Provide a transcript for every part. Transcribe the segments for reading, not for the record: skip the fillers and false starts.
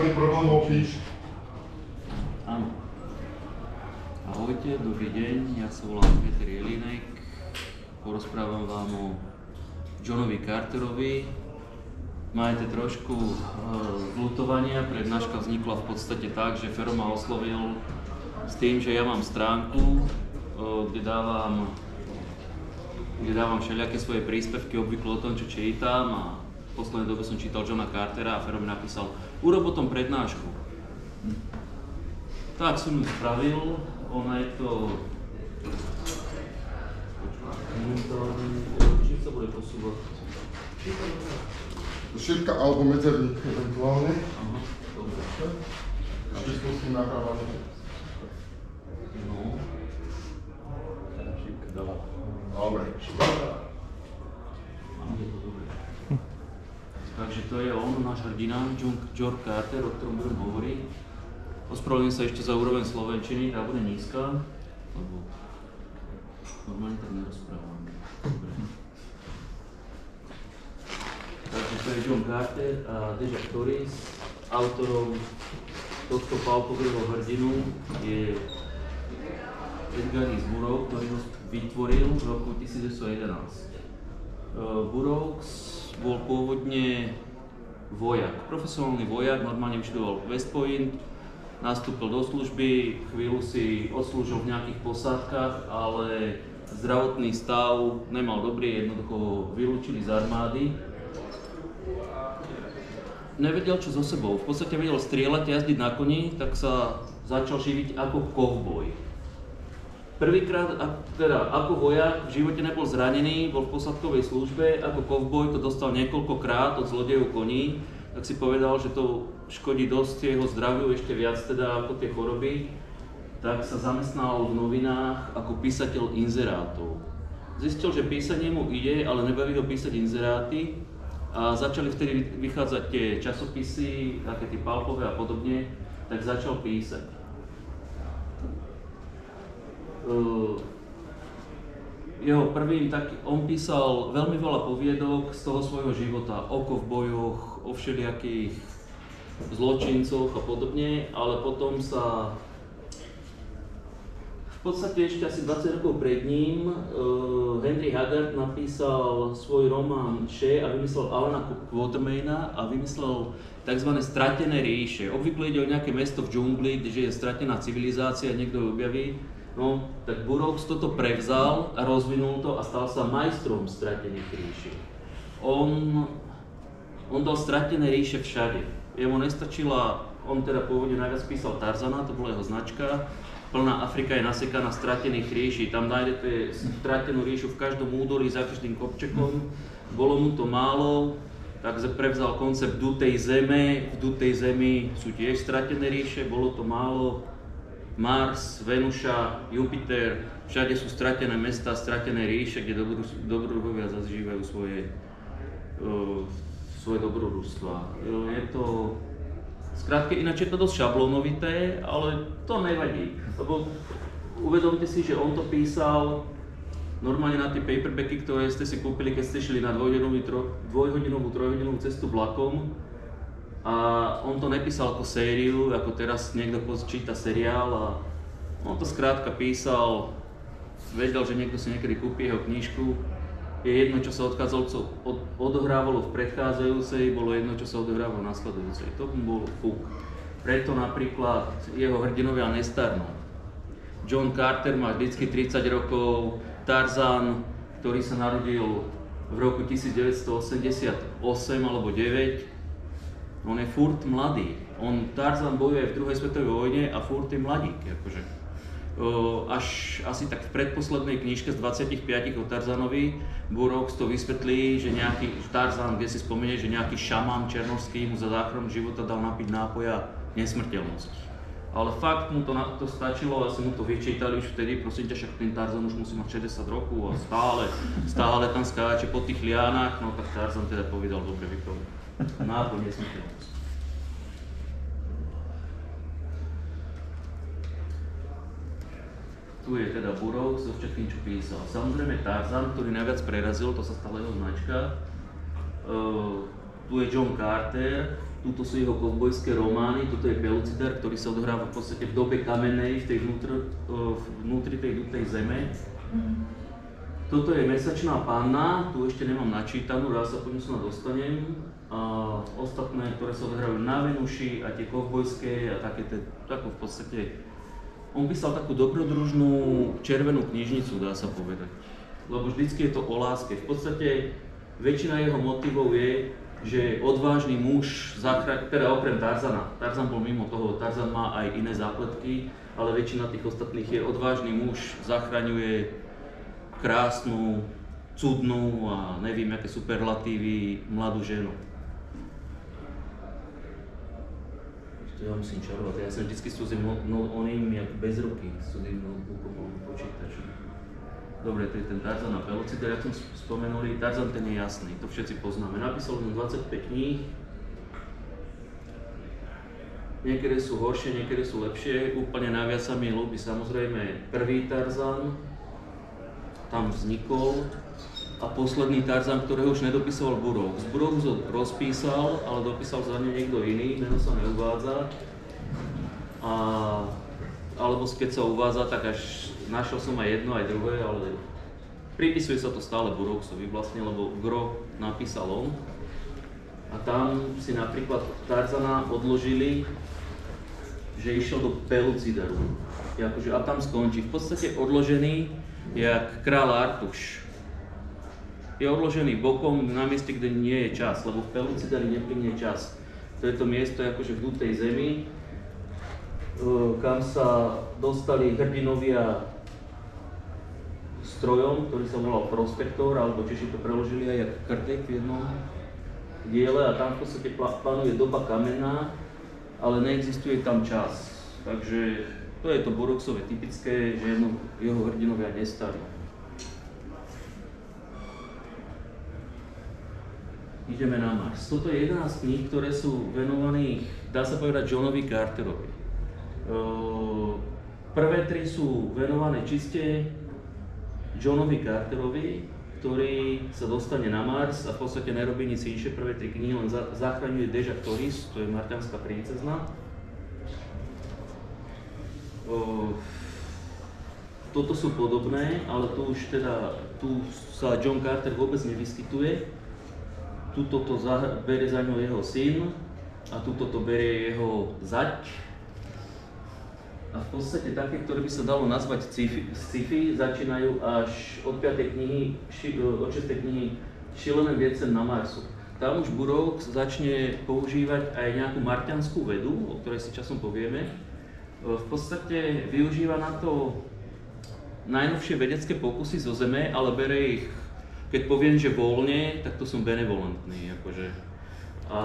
prípadných problémov píš. Áno. Ahojte, dobrý deň, ja sa volám Peter Jelinek. Porozprávam vám o Johnovi Carterovi. Majte trošku zľutovania, prednáška vznikla v podstate tak, že Fero ma oslovil s tým, že ja mám stránku, kde dávam všelijaké svoje príspevky, obvykle o tom, čo čítam, a v poslednej dobe som čítal Johna Cartera a Fero mi napísal: urob o tom prednášku. Tak som ju spravil, ona je to... Čím sa bude posúvať? Šírka alebo medzerník eventuálne. Aha, dobre. Ešte skúsim nahrávanie. No. Šírka dala. Dobre. Takže to je on, náš hrdina, John Carter, o ktorom budem hovoriť. Ospravedlňujem sa ešte za úroveň slovenčiny, tá bude nízka, lebo normálne tak nerozprávam. Dobre. Takže to je John Carter a Deja Torres. Autorom tohto palpového hrdinu je Edgar Rice Burroughs, ktorý ho vytvoril v roku 1911. Burroughs bol pôvodne vojak, profesionálny vojak, normálne vyštudoval West Point, nastúpil do služby, chvíľu si odslúžil v nejakých posádkach, ale zdravotný stav nemal dobrý, jednoducho ho vylúčili z armády. Nevedel čo so sebou, v podstate vedel strieľať, jazdiť na koni, tak sa začal živiť ako kovboj. Prvýkrát, teda ako vojak, v živote nebol zranený, bol v posádkovej službe, ako kovboj to dostal niekoľkokrát od zlodejov koní, tak si povedal, že to škodí dosť jeho zdraviu, ešte viac teda ako tie choroby, tak sa zamestnal v novinách ako písateľ inzerátov. Zistil, že písanie mu ide, ale nebaví ho písať inzeráty, a začali vtedy vychádzať tie časopisy, také tie palpové a podobne, tak začal písať. Jeho prvým, on písal veľmi veľa poviedok z toho svojho života, o kovbojoch, o všelijakých zločincoch a podobne, ale potom sa v podstate ešte asi 20 rokov pred ním Henry Haggard napísal svoj román She a vymyslel Alana Quatermaina a vymyslel tzv. Stratené ríše. Obvykle ide o nejaké mesto v džungli, kde je stratená civilizácia, niekto ju objaví. No, tak Burroughs toto prevzal a rozvinul to a stal sa majstrom stratených ríši. On dal stratené ríše všade. Jemu nestačila, on teda pôvodne najviac písal Tarzana, to bola jeho značka. Plná Afrika je nasekaná stratených ríši, tam nájdete stratenú ríšu v každom údolí, za každým kopčekom. Bolo mu to málo, tak prevzal koncept dutej zeme, v dutej zemi sú tiež stratené ríše, bolo to málo. Mars, Venuša, Jupiter, všade sú stratené mestá, stratené ríše, kde dobrodruhovia zažívajú svoje dobrodružstvá. Je to... Skrátke, ináč je to dosť šablónovité, ale to nevadí, lebo uvedomte si, že on to písal normálne na tie paperbacky, ktoré ste si kúpili, keď ste šli na dvojhodinovú, trojhodinovú cestu vlakom, a on to nepísal ako sériu, ako teraz niekto číta seriál, a on to skrátka písal, vedel, že niekto si niekedy kúpi jeho knižku. Je jedno, čo sa odohrávalo v predchádzajúcej, bolo jedno, čo sa odohrávalo v nasledujúcej. To bol fuk. Preto napríklad jeho hrdinovia nestarnú. John Carter má vždycky 30 rokov, Tarzan, ktorý sa narodil v roku 1988 alebo 9, on je furt mladý. Tarzan bojuje v druhej svetovej vojne a furt je mladík. Akože. Až asi tak v predposlednej knižke z 25 o Tarzanovi Burroughs to vysvetlí, že nejaký Tarzan, kde si spomenie, že nejaký šaman černošský mu za záchranu života dal napiť nápoja nesmrteľnosť. Ale fakt mu to stačilo, asi mu to vyčítali už vtedy, prosím ťa, však ten Tarzan už musí mať 60 rokov a stále tam skáče po tých liánach, no tak Tarzan teda povedal, dobre, vypil nápoj nesmrteľnosť. Tu je teda Burroughs so všetkým, čo písal. Samozrejme Tarzan, ktorý najviac prerazil, to sa stala jeho značka. Tu je John Carter, Tuto sú jeho kovbojské romány, toto je Pellucidar, ktorý sa odohráva v podstate v dobe kamennej, v tej vnútri tej dutej zeme. Toto je Mesačná panna, tu ešte nemám načítanú, raz sa po ňu snad dostanem. A ostatné, ktoré sa odohrávajú na Venuši a tie kovbojské a takú v podstate. On písal takú dobrodružnú červenú knižnicu, dá sa povedať. Lebo vždycky je to o láske. V podstate väčšina jeho motivov je, že odvážny muž, teda okrem Tarzana, Tarzan bol mimo toho, Tarzan má aj iné zápletky, ale väčšina tých ostatných je odvážny muž, zachraňuje krásnu, cudnú a neviem aké superlatívy mladú ženu. Ešte ja musím čarovať, ja som vždycky cudzím oným jak bez ruky, cudzím notebookom počítačom. Dobre, to je ten Tarzan a Pellucidar, jak som spomenuli, Tarzan ten je jasný, to všetci poznáme. Napísal som 25 kníh, niekedy sú horšie, niekedy sú lepšie. Úplne najviac sa mi ľúbi samozrejme prvý Tarzan, tam vznikol, a posledný Tarzan, ktorého už nedopísal Burroughs. Burroughs ho rozpísal, ale dopísal za ňu niekto iný, meno sa neuvádza. Alebo keď sa uvádza, tak až našiel som aj jedno, aj druhé, ale pripisuje sa to stále Burroughsovi vlastne, lebo gro napísal on. A tam si napríklad Tarzana odložili, že išiel do Pellucidaru. A tam skončí. V podstate odložený, jak kráľ Artuš. Je odložený bokom na mieste, kde nie je čas, lebo v Pellucidari neplynie čas. To je to miesto akože v dutej zemi, kam sa dostali hrdinovia strojom, ktorý sa volal Prospektor, alebo Češi to preložili aj jak Krtek v jednom diele, a tam v podstate panuje doba kamenná, ale neexistuje tam čas. Takže to je to Burroughsové typické, že jeho hrdinovia nestali. Ideme na Mars. Toto je 11 kníh, ktoré sú venované, dá sa povedať, Johnovi Carterovi. Prvé 3 sú venované čiste Johnovi Carterovi, ktorý sa dostane na Mars a v podstate nerobí nic inšie. Prvé 3 knihy len zachraňuje Deja Toris, to je marťanská princezna. Toto sú podobné, ale tu sa John Carter vôbec nevyskytuje. Tuto to berie za ňou jeho syn a tuto to berie jeho zať. A v podstate také, ktoré by sa dalo nazvať sci-fi, začínajú až od 5. knihy, od 6. knihy Šilené viedcem na Marsu. Tam už Burroughs začne používať aj nejakú marťanskú vedu, o ktorej si časom povieme. V podstate využíva na to najnovšie vedecké pokusy zo Zeme, ale bere ich, keď poviem, že voľne, tak to som benevolentný. Akože. A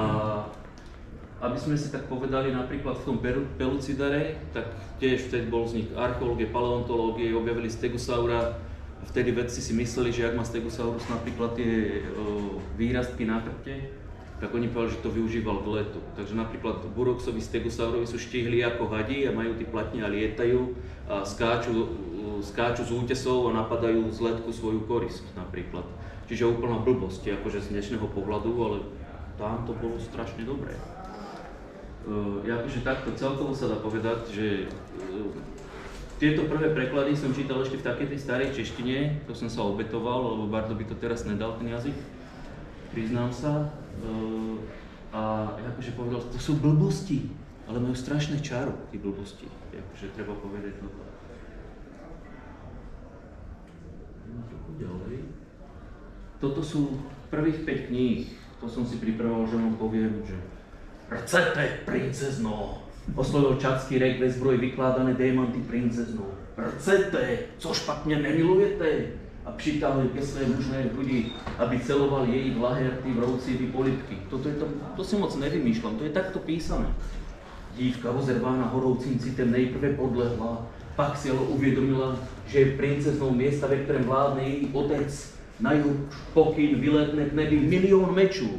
aby sme si tak povedali, napríklad v tom Pellucidare, tak tiež vtedy bol vznik archeológie, paleontológie, objavili stegosaura. Vtedy vedci si mysleli, že ak má stegosaurus napríklad tie výrastky na chrbte, tak oni povedali, že to využíval k letu. Takže napríklad Burroughsovi stegosaurovi sú štihli ako hadi a majú tie platne a lietajú a skáču z útesov a napadajú z letku svoju korisť napríklad. Čiže úplná blbosť, akože z dnešného pohľadu, ale tam to bolo strašne dobré. Akože takto celkovo sa dá povedať, že tieto prvé preklady som čítal ešte v takej tej starej češtine, to som sa obetoval, lebo Bardo by to teraz nedal ten jazyk, priznám sa. A akože povedal, to sú blbosti, ale majú strašné čaro, tí blbosti, akože treba povedať toto. Ďalej. Toto sú prvých 5 kníh, to som si pripravoval, že vám poviem, že Rcete, princezno, oslovil čadský rek ve zbroji vykládané démanty princezno. Rcete, co špatně nemilujete? A přitáhli ke své mužné hrudi, aby celoval její vlahé rty vroucí polibky. To si moc nevymýšľam, to je takto písané. Dívka rozervána horoucím citem nejprve podlehla, pak si ale uvědomila, že je princeznou miesta, ve kterém vládne její otec. Na jeho pokyn vyletne k nebi 1 000 000 mečů.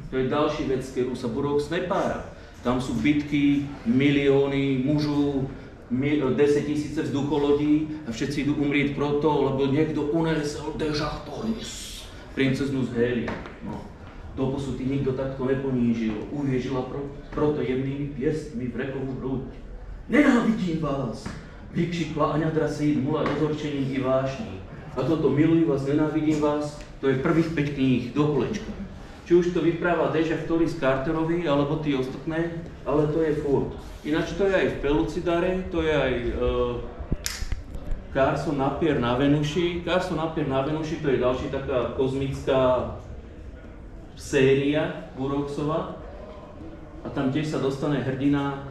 To je další vec, kterou sa Burroughs nepára. Tam sú bitky, milióny mužů, 10 000 vzducholodí a všetci idú umrieť proto, lebo niekto unesel Deja Toris, princeznú z Hélia. No. Doposud ti nikto takto neponížil, uvěžila proto jemnými pěstmi v rekovú hruď. Nenávidím vás, vykřikla Aňadra Sejdmula rozhorčením i vášní. A toto miluji vás, nenávidím vás, to je prvých 5 kníh do kolečka. Či už to vypráva Deja Stories Carterovi, alebo tí ostatné, ale to je furt. Ináč to je aj v Pelucidare, to je aj Carson Napier na Venuši. Carson Napier na Venuši to je ďalší taká kozmická séria Burroughsova. A tam tiež sa dostane hrdina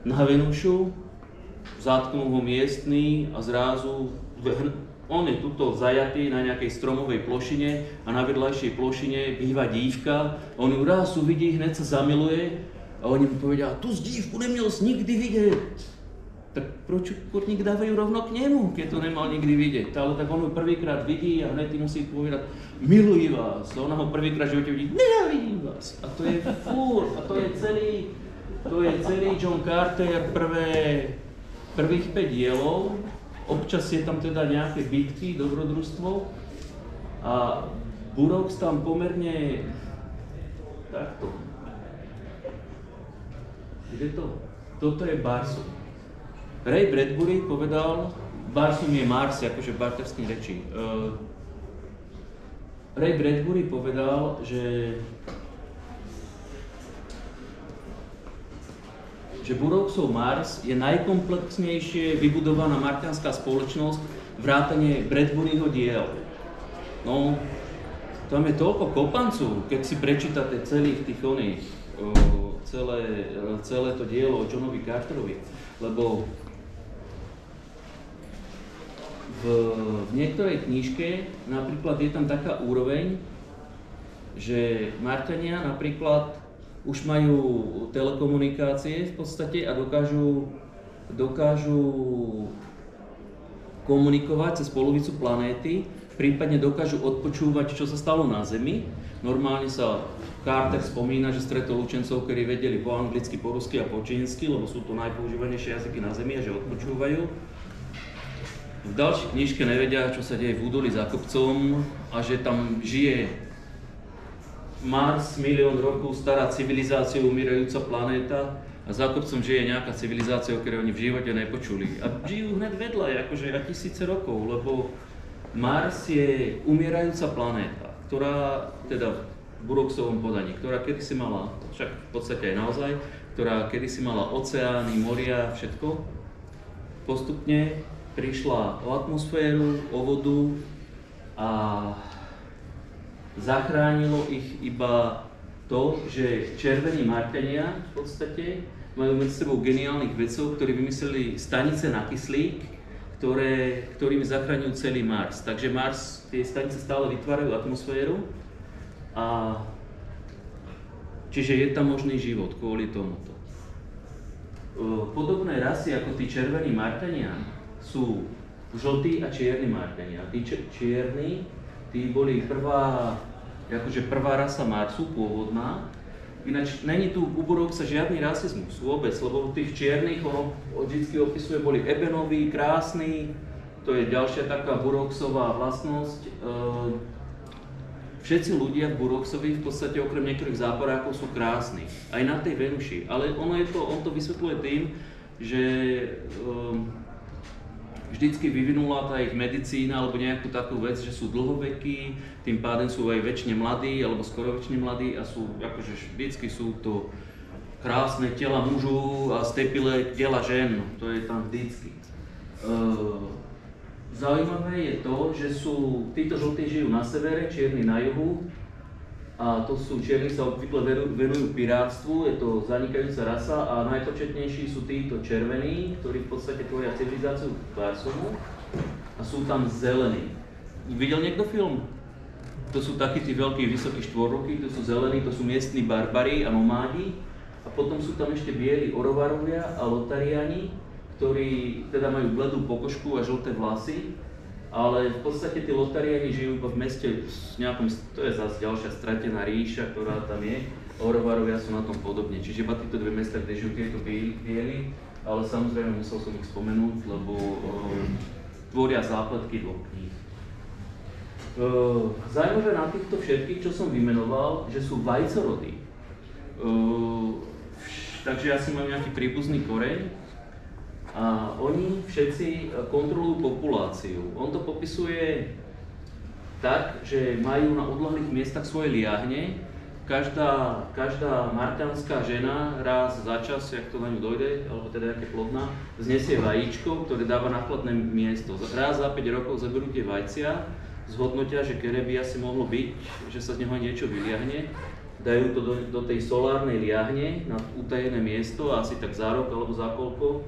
na Venušu, zatknú ho miestný a zrazu on je tuto zajatý na nejakej stromovej plošine a na vedľajšej plošine býva dívka. On ju raz uvidí, hneď sa zamiluje a oni mu povedia, tu dívku neměl jsi nikdy vidět. Tak proč kurník dávajú rovno k nemu, keď to nemal nikdy vidieť? Ale tak on ju prvýkrát vidí a hneď ti musí povedať, miluji vás. A ona ho prvýkrát v živote vidí, nenávidím vás. A to je furt, a to je celý John Carter prvých 5 dielov. Občas je tam teda nejaké bitky, dobrodružstvo a Burroughs tam pomerne takto. Kde to? Toto je Barsoom. Ray Bradbury povedal, Barsoom je Mars, akože v barterským reči. Ray Bradbury povedal, že Burroughsov Mars je najkomplexnejšie vybudovaná marťanská spoločnosť vrátane Bradburyho diel. No, tam je toľko kopancov, keď si prečítate celé to dielo o Johnovi Carterovi, lebo v niektorej knižke napríklad je tam taká úroveň, že Marťania napríklad už majú telekomunikácie v podstate a dokážu komunikovať cez polovicu planéty, prípadne dokážu odpočúvať, čo sa stalo na Zemi. Normálne sa Carter spomína, že stretol učencov, ktorí vedeli po anglicky, po rusky a po čínsky, lebo sú to najpoužívanejšie jazyky na Zemi a že odpočúvajú. V ďalšej knižke nevedia, čo sa deje v údolí za kopcom a že tam žije Mars, 1 000 000 rokov stará civilizácia, umírajúca planéta a za kopcom žije nejaká civilizácia, o ktorej oni v živote nepočuli. A žijú hned vedľa, akože a tisíce rokov, lebo Mars je umierajúca planéta, ktorá, teda v Burroughsovom podaní, ktorá kedysi mala, však v podstate aj naozaj, ktorá kedysi mala oceány, moria, všetko. Postupne prišla o atmosféru, o vodu a zachránilo ich iba to, že červení Marťania v podstate majú medzi sebou geniálnych vedcov, ktorí vymysleli stanice na kyslík, ktorými zachraňujú celý Mars. Takže Mars, tie stanice stále vytvárajú atmosféru a čiže je tam možný život kvôli tomuto. Podobné rasy ako tí červení Marťania sú žltí a čierni Marťania. Tí čierni, tí boli prvá rasa Marsu, pôvodná. Ináč není tu u Burroughsa žiadny rasizmus vôbec, lebo tých čiernych on vždycky opisuje, boli ebenoví, krásni. To je ďalšia taká Burroughsová vlastnosť. Všetci ľudia v Burroughsovi v podstate okrem niektorých záporákov sú krásni. Aj na tej Venuši. Ale on to vysvetľuje tým, že vždycky vyvinula tá ich medicína alebo nejakú takú vec, že sú dlhovekí, tým pádem sú aj väčšine mladí alebo skoro väčšine mladí a sú akože vždycky sú to krásne tela mužov a stepilé tela žen, to je tam vždycky. Zaujímavé je to, že títo žltí žijú na severe, čierni na juhu a čierni sa obvykle venujú pirátstvu, je to zanikajúca rasa a najpočetnejší sú títo červení, ktorí v podstate tvoria civilizáciu Barsoomu a sú tam zelení. Videl niekto film? To sú takí tí veľkí, vysokí štvorruky, to sú zelení, to sú miestni barbari a nomádi a potom sú tam ešte bieli orovarovia a lotariani, ktorí teda majú bledú pokožku a žlté vlasy. Ale v podstate tí lotariani žijú iba v meste s nejakom, to je zase ďalšia stratená ríša, ktorá tam je. Orovarovia sú na tom podobne, čiže iba títo dve mesta, kde žijú tieto bieli, ale samozrejme musel som ich spomenúť, lebo tvoria zápletky dvoch kníh. Zaujímavé na týchto všetkých, čo som vymenoval, že sú vajcorodí. Takže asi majú nejaký príbuzný koreň a oni všetci kontrolujú populáciu. On to popisuje tak, že majú na odľahlých miestach svoje liahne. Každá marťanská žena raz za čas, jak to na ňu dojde, alebo teda jak je plodná, znesie vajíčko, ktoré dáva na chladné miesto. Raz za 5 rokov zaberú tie vajcia, zhodnotia, že kedy by asi mohlo byť, že sa z neho niečo vyliahne, dajú to do tej solárnej liahne na utajené miesto a asi tak za rok alebo za koľko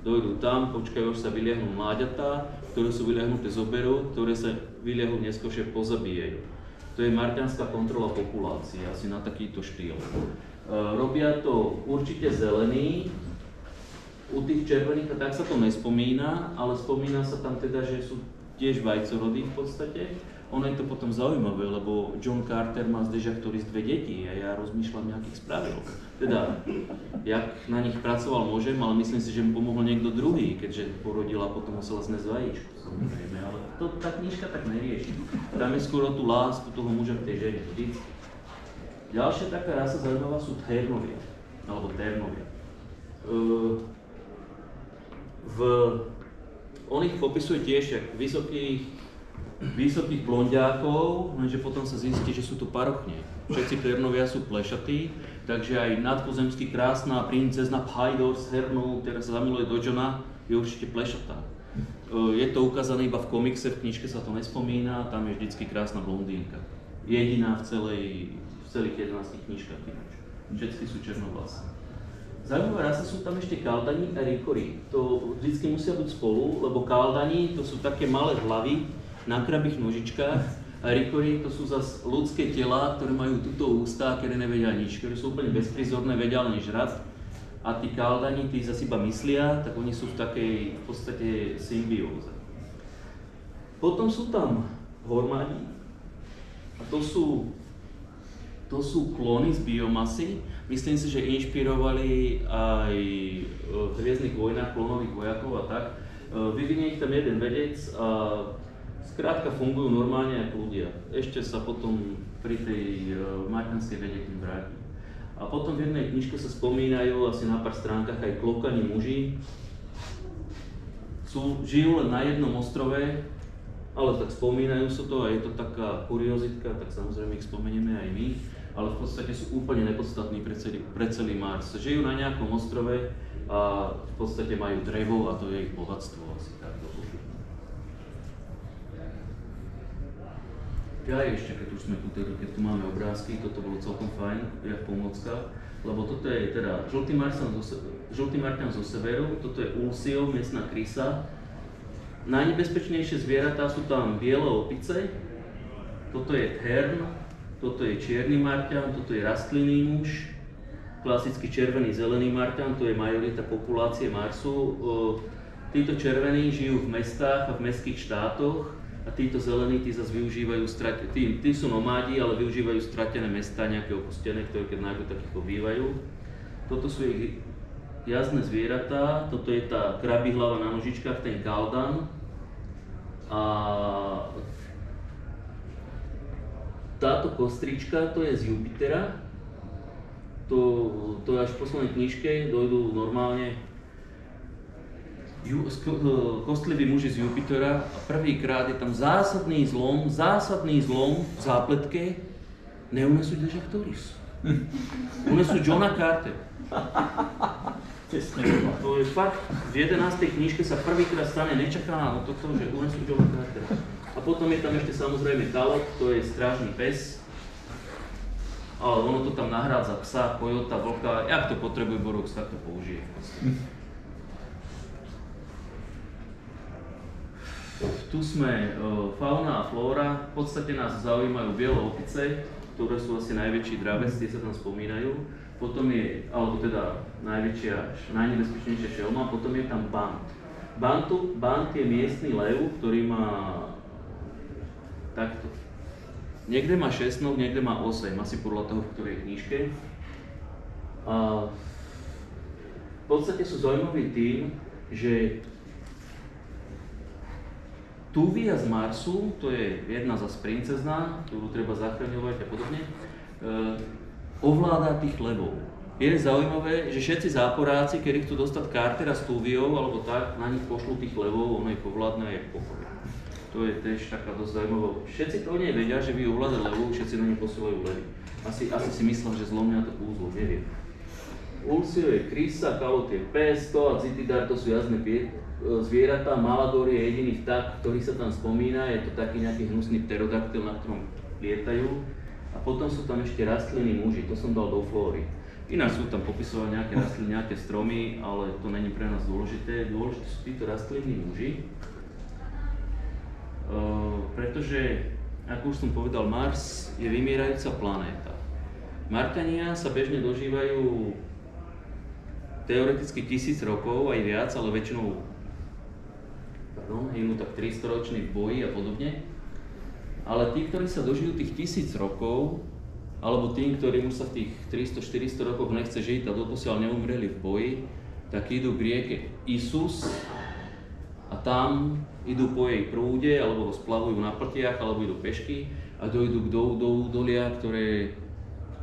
dojdú tam, počkajú, až sa vyliahnú mláďatá, ktoré sú vyliahnuté zoberú, ktoré sa vyliahnú neskôršie pozabíjajú. To je marťanská kontrola populácie, asi na takýto štýl. Robia to určite zelení, u tých červených a tak sa to nespomína, ale spomína sa tam teda, že sú tiež vajcorodí v podstate. Ono je to potom zaujímavé, lebo John Carter má z Deža, ktorý z 2 detí a ja rozmýšľam, nejakých spravil. Teda, jak na nich pracoval, môžem, ale myslím si, že mu pomohol niekto druhý, keďže porodila a potom musela znesť vajíčko, samozrejme, ale to tá knižka tak nerieši. Tam je skôr o tú lásku toho muža k tej žene, vždycky. Ďalšia taká rasa zaujímavá sú Ternovia, alebo Ternovia. On ich popisuje tiež jak vysokých blondiákov, lenže potom sa zistí, že sú to parochne. Všetci Ternovia sú plešatí, takže aj nadpozemský krásna princezna Phaidor z Hernu, ktorá sa zamiluje do Johna, je určite plešatá. Je to ukázané iba v komikse, v knižke sa to nespomína, tam je vždycky krásna blondínka. Jediná v celých 11 knižkách ináč. Všetky sú černovlasé. Zaujímavé rasa sú tam ešte Kaldani a Rikori. To vždycky musia byť spolu, lebo Kaldani to sú také malé hlavy na krabých nožičkách a Rikori to sú zase ľudské telá, ktoré majú túto ústa, ktoré nevedia nič, ktoré sú úplne bezprizorné, vedia len žrať. A tí Kaldani, tí zase iba myslia, tak oni sú v takej v podstate symbióze. Potom sú tam Hormádi a to sú klony z biomasy. Myslím si, že inšpirovali aj v Hviezdnych vojnách klonových vojakov a tak. Vyvinie ich tam jeden vedec a skrátka fungujú normálne ako ľudia. Ešte sa potom pri tej marťanskej vede k nim vrátim. A potom v jednej knižke sa spomínajú asi na pár stránkach aj klokani muži. Žijú len na jednom ostrove, ale tak spomínajú sa to a je to taká kuriozitka, tak samozrejme ich spomenieme aj my. Ale v podstate sú úplne nepodstatní pre celý Mars. Žijú na nejakom ostrove a v podstate majú drevo a to je ich bohatstvo asi takto. Ja ešte, keď už sme tu, keď tu máme obrázky, toto bolo celkom fajn, jak pomôcka, lebo toto je teda žltý marťan zo severu, toto je Ulsio, miestna krysa. Najnebezpečnejšie zvieratá sú tam biele opice, toto je Tern, toto je čierny marťan, toto je rastlinný muž, klasicky červený zelený marťan, to je majorita populácie Marsu. Títo červení žijú v mestách a v mestských štátoch a títo zelení tí zase využívajú tí sú nomádi, ale využívajú stratené mestá, nejaké opustené, ktoré keď nájdu, tak ich pobývajú. Toto sú ich jazdné zvieratá, toto je tá krabí hlava na nožičkách, ten Kaldan. A táto kostrička, to je z Jupitera. To až v poslednej knižke dojdú normálne kostliví muži z Jupitera a prvýkrát je tam zásadný zlom v zápletke. Neunesú Deža Ktoris. Unesú Johna Carter. To je fakt, v 11. knižke sa prvýkrát stane nečakaná od toho, že unesú Johna Cartera. A potom je tam ešte samozrejme Kalot, to je strážny pes. Ale ono to tam nahrádza psa, kojota, vlka, jak to potrebuje Borox, tak to použije. Tu sme fauna a flóra, v podstate nás zaujímajú biele opice, ktoré sú asi najväčší dravec, tie sa tam spomínajú. Potom je, alebo teda najnebezpečnejšia šelma, potom je tam bant. Bant je miestny lev, ktorý má takto. Niekde má 6 noh, niekde má 8, asi podľa toho, v ktorej knižke. A v podstate sú zaujímaví tým, že Tuvia z Marsu, to je jedna zase princezna, ktorú treba zachraňovať a podobne, ovláda tých levov. Je zaujímavé, že všetci záporáci, keď chcú dostať Cartera s Tuviou alebo tak, na nich pošlú tých levov, ono ich ovládne a je pokoje. To je tiež taká dosť zaujímavá. Všetci to nie vedia, že by ovládali levov, všetci na nich posielajú levy. Asi si myslel, že zlomia to úzlo, neviem. Ulcio je krysa, Kalot je pes, a Zitidar to sú jazdné zvieratá, Malador je jediný vták, ktorý sa tam spomína, je to taký nejaký hnusný pterodaktyl, na ktorom lietajú. A potom sú tam ešte rastlinní muži, to som dal do flóry. Ináč sú tam popisované nejaké rastliny, nejaké stromy, ale to není pre nás dôležité. Dôležité sú títo rastlinní muži, pretože, ako už som povedal, Mars je vymierajúca planéta. Marťania sa bežne dožívajú teoreticky 1000 rokov, aj viac, ale väčšinou hynú tak 300 roční v boji a podobne. Ale tí, ktorí sa dožijú tých 1000 rokov, alebo tým, ktorým už sa v tých 300-400 rokoch nechce žiť a doposiaľ neumreli v boji, tak idú k rieke Isus a tam idú po jej prúde, alebo ho splavujú na pltiach, alebo idú pešky a dojdú do údolia, ktoré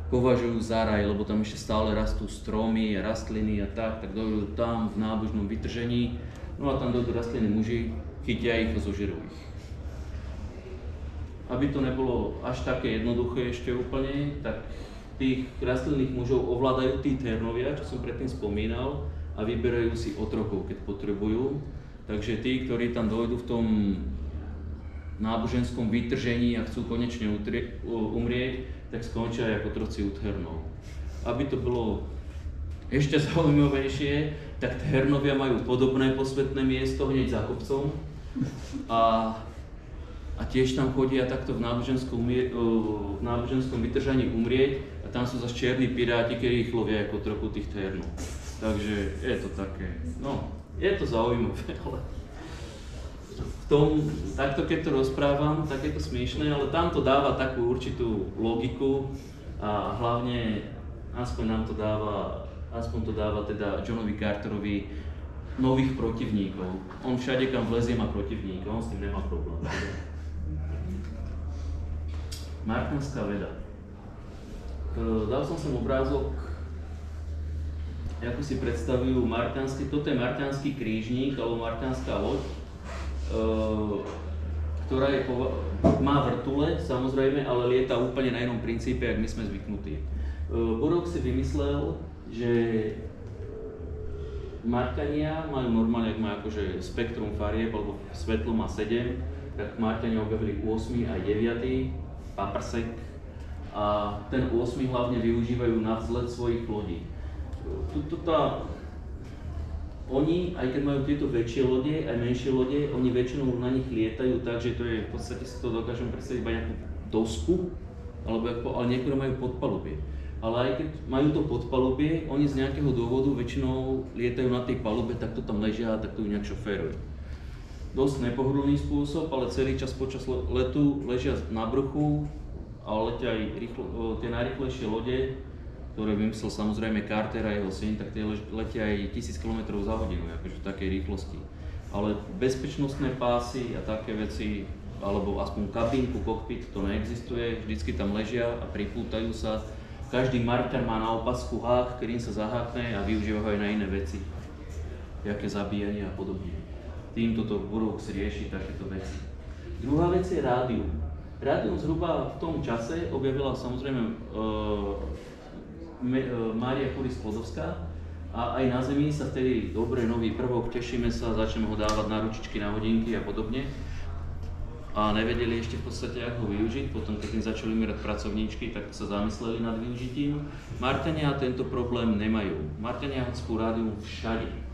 považujú za raj, lebo tam ešte stále rastú stromy a rastliny a tak dojdú tam v nábožnom vytržení, no a tam dojdú rastlinní muži, chytia ich a zožerú ich. Aby to nebolo až také jednoduché ešte úplne, tak tých rastlinných mužov ovládajú tí Ternovia, čo som predtým spomínal, a vyberajú si otrokov, keď potrebujú. Takže tí, ktorí tam dojdú v tom náboženskom vytržení a chcú konečne umrieť, tak skončia ako otroci u Ternov. Aby to bolo ešte zaujímavejšie, tak Ternovia majú podobné posvetné miesto hneď za kopcom a tiež tam chodia takto v náboženskom vytržaní umrieť a tam sú zase čierni piráti, ktorí ich lovia ako trochu tých Ternov. Takže je to také, no, je to zaujímavé, ale v tom, takto keď to rozprávam, tak je to smiešné, ale tam to dáva takú určitú logiku a hlavne aspoň to dáva teda Johnovi Carterovi nových protivníkov. On všade, kam vlezie, má protivníka, on s tým nemá problém. Marťanská veda. Dal som sem obrázok, ako si predstavujú marťanský, toto je marťanský krížnik alebo marťanská loď, ktorá má vrtule, samozrejme, ale lieta úplne na inom princípe, jak my sme zvyknutí. Burok si vymyslel, že Marťania majú normálne, ak má akože spektrum farieb, alebo svetlo má 7, tak Marťania objavili 8 aj 9. Paprsek a ten 8 hlavne využívajú na vzlet svojich lodí. Oni, aj keď majú tieto väčšie lode, aj menšie lode, oni väčšinou na nich lietajú tak, že to je, v podstate si to dokážem predstaviť iba nejakú dosku, ale niektoré majú podpalubie. Ale aj keď majú to podpalubie, oni z nejakého dôvodu väčšinou lietajú na tej palube, tak to tam ležia a tak to nejak šoférujú. Dosť nepohodlný spôsob, ale celý čas počas letu ležia na bruchu a letia aj tie najrýchlejšie lode, ktoré vymyslel samozrejme Carter a jeho syn, tak tie letia aj 1000 km za hodinu, akože v takej rýchlosti. Ale bezpečnostné pásy a také veci, alebo aspoň kabínku, kokpit, to neexistuje, vždycky tam ležia a pripútajú sa. Každý Marťan má na opasku hák, ktorým sa zahákne a využívajú aj na iné veci, jaké zabíjanie a podobne. Týmto to Burroughs rieši takéto veci. Druhá vec je rádium. Rádium zhruba v tom čase objavila samozrejme Mária Curie-Sklodovská a aj na Zemi sa vtedy dobre nový prvok, tešíme sa, začneme ho dávať na ručičky, na hodinky a podobne. A nevedeli ešte v podstate, ako ho využiť, potom keď im začali umierať pracovníčky, tak sa zamysleli nad využitím. Marťania tento problém nemajú. Marťania hodskú rádium všade.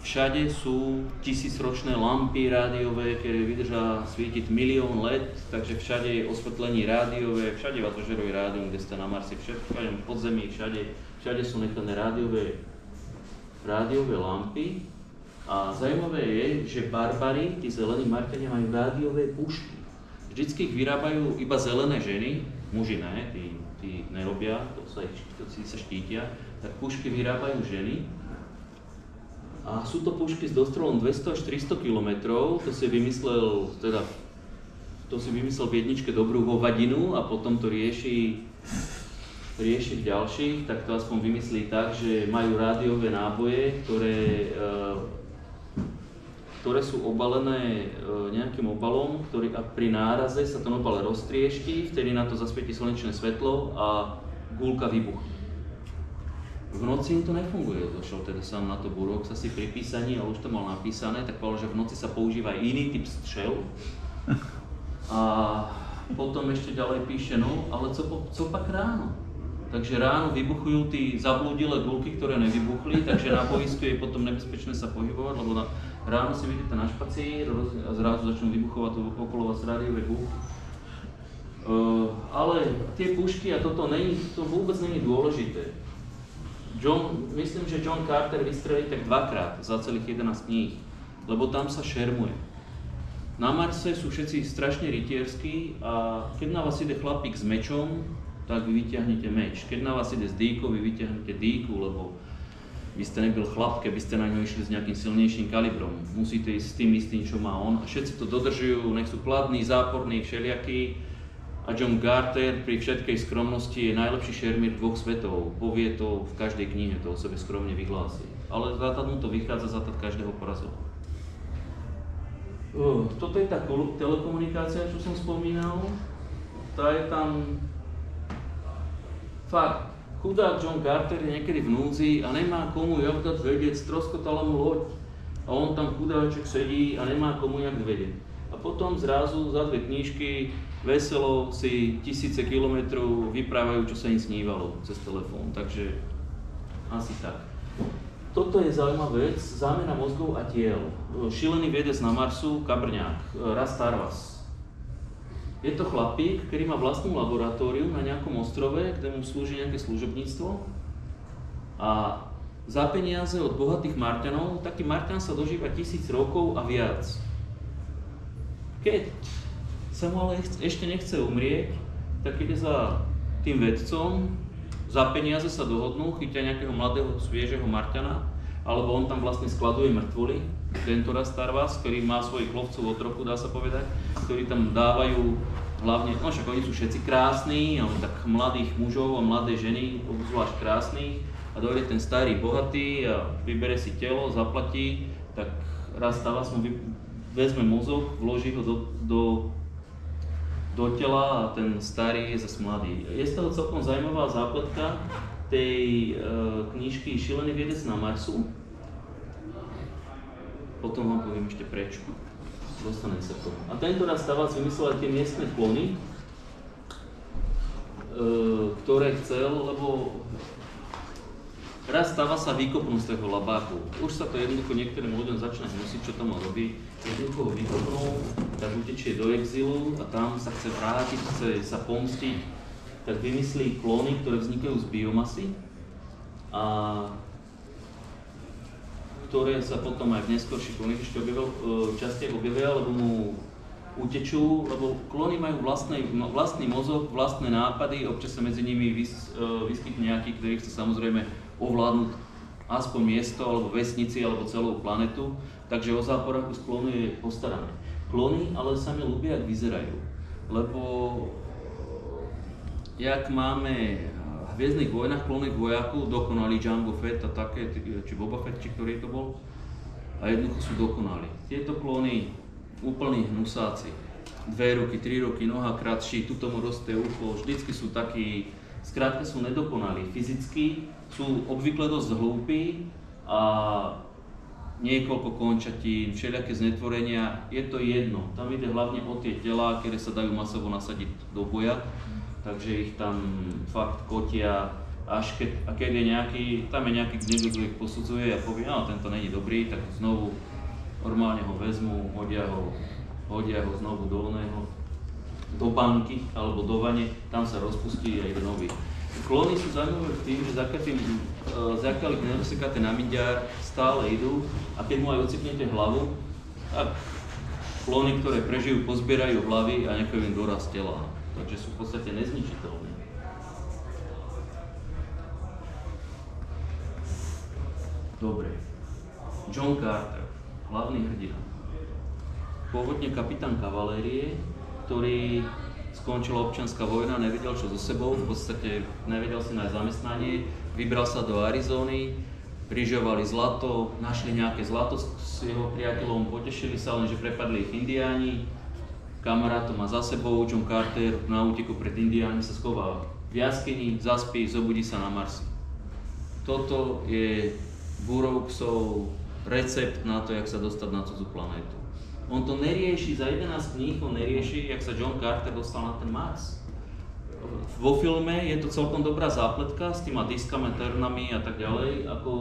Všade sú 1000-ročné lampy rádiové, ktoré vydržia svietiť 1 000 000 let, takže všade je osvetlenie rádiové, všade vás ožeruje rádium, kde ste na Marsi, všade v podzemí, všade sú nechané rádiové lampy. A zaujímavé je, že barbari, tí zelení Marťania, majú rádiové pušky. Vždycky ich vyrábajú iba zelené ženy, muži ne, tí nerobia, to si sa štítia, tak pušky vyrábajú ženy. A sú to pušky s dostrelom 200 až 300 km, to si vymyslel v jedničke dobrú hovadinu a potom to rieši v ďalších, tak to aspoň vymyslí tak, že majú rádiové náboje, ktoré sú obalené nejakým obalom, ktorý a pri náraze sa ten obal roztriešti, vtedy na to zasvieti slnečné svetlo a guľka vybuchne. V noci im to nefunguje, došiel teda sám na to Burroughs asi pri písaní, ale už to mal napísané, tak povedal, že v noci sa používa iný typ strel. A potom ešte ďalej píše, no ale co pak ráno? Takže ráno vybuchujú tí zablúdilé guľky, ktoré nevybuchli, takže na boisku je potom nebezpečné sa pohybovať, lebo ráno si vidíte na špacír a zrazu začnú vybuchovať okolo vás rádiové guľky. Ale tie pušky a toto vôbec není dôležité. Myslím, že John Carter vystrelí tak 2-krát za celých 11 kníh, lebo tam sa šermuje. Na Marse sú všetci strašne rytierskí a keď na vás ide chlapík s mečom, tak vy vyťahnete meč. Keď na vás ide s dýkou, vy vyťahnete dýku, lebo by ste nebyl chlap, keby ste na ňo išli s nejakým silnejším kalibrom. Musíte ísť s tým istým, čo má on. A všetci to dodržujú, nech sú kladní, záporní, všelijakí. A John Carter pri všetkej skromnosti je najlepší šermír 2 svetov. Povie to v každej knihe, to o sebe skromne vyhlási. Ale zátad mu to vychádza, zátad každého porazil. Toto je tá telekomunikácia, čo som spomínal. Tá je tam fakt. Chudák John Carter je niekedy v núdzi a nemá komu jak dať vedieť, stroskotala mu loď. A on tam chudáček sedí a nemá komu jak vedieť. A potom zrazu za 2 knížky veselo si tisíce kilometrov vyprávajú, čo sa im snívalo cez telefón. Takže asi tak. Toto je zaujímavá vec, zámena mozgov a tiel. Šílený vedec na Marsu, Kabrňák, Ras Tarvas. Je to chlapík, ktorý má vlastnú laboratórium na nejakom ostrove, kde mu slúži nejaké služobníctvo. A za peniaze od bohatých Marťanov, taký Marťan sa dožíva 1000 rokov a viac. Keď sa mu ale ešte nechce umrieť, tak ide za tým vedcom, za peniaze sa dohodnú, chytia nejakého mladého, sviežeho Marťana, alebo on tam vlastne skladuje mŕtvoly, tento Ras Tarvas, ktorý má svojich lovcov od roku, dá sa povedať, ktorí tam dávajú hlavne, no však oni sú všetci krásni, ale tak mladých mužov a mladé ženy, obzvlášť krásnych, a dojde ten starý bohatý a vybere si telo, zaplatí, tak Ras Tarvas mu vezme mozog, vloží ho do tela a ten starý je zase mladý. Je z toho celkom zaujímavá zápletka tej knižky Šílený vedec na Marsu. Potom vám poviem ešte prečo. Dostanem sa k tomu. A tento Ras Tarvas vymyslel aj tie miestne klony, ktoré chcel, lebo Ras Tarvas sa vykopnú z toho labáku. Už sa to jednoducho niektorým ľuďom začne hnusiť, čo to má robiť. Jednoducho ho vykopnú, tak utečie do exilu a tam sa chce vrátiť, chce sa pomstiť. Tak vymyslí klóny, ktoré vznikajú z biomasy a ktoré sa potom aj v neskorších klónach ešte častiach objavia, lebo mu utečú, lebo klóny majú vlastný mozog, vlastné nápady, občas sa medzi nimi vyskytne nejaký, ktorý chce samozrejme ovládnuť aspoň miesto, alebo vesnici, alebo celú planetu, takže o záporáku z klónu je postarané. Klóny ale sa mi ľúbia, ak vyzerajú, lebo jak máme v Hviezdnych vojnách klónnych vojakov, dokonalý Jango Fett a také, či Boba Fett, či ktorý to bol, a jednoducho sú dokonalí. Tieto klóny úplní hnusáci. 2 ruky, 3 ruky, noha kratší, tuto mu roste ucho, vždycky sú takí, skrátka sú nedokonalí. Fyzicky sú obvykle dosť hlúpi a niekoľko končatín, všelijaké znetvorenia, je to jedno. Tam ide hlavne o tie telá, ktoré sa dajú masovo nasadiť do boja, takže ich tam fakt kotia, až keď je nejaký, tam je nejaký niekto, kto ich posudzuje a povie, no tento není dobrý, tak znovu normálne ho vezmú, hodia ho znovu do banky alebo do vane, tam sa rozpustí a ide nový. Klóny sú zaujímavé tým, že zakiaľ ich nerozsekáte na minďar, stále idú a keď mu aj ocipnete hlavu, tak klóny, ktoré prežijú, pozbierajú hlavy a nechajú im dorast tela. Takže sú v podstate nezničiteľné. Dobre. John Carter, hlavný hrdina. Pôvodne kapitán kavalérie, ktorý skončila občianska vojna, nevedel čo so sebou, v podstate nevedel si nájsť zamestnanie, vybral sa do Arizony, prižovali zlato, našli nejaké zlato s jeho priateľom, potešili sa, lenže prepadli ich indiáni. Kamarát to má za sebou, John Carter na úteku pred indiánmi sa schová v jaskyni, zaspí, zobudí sa na Marsi. Toto je Burroughsov recept na to, jak sa dostať na cudzú planétu. On to nerieši, za 11 kníh on nerieši, jak sa John Carter dostal na ten Mars. Vo filme je to celkom dobrá zápletka s týma diskami, ternami a tak ďalej, ako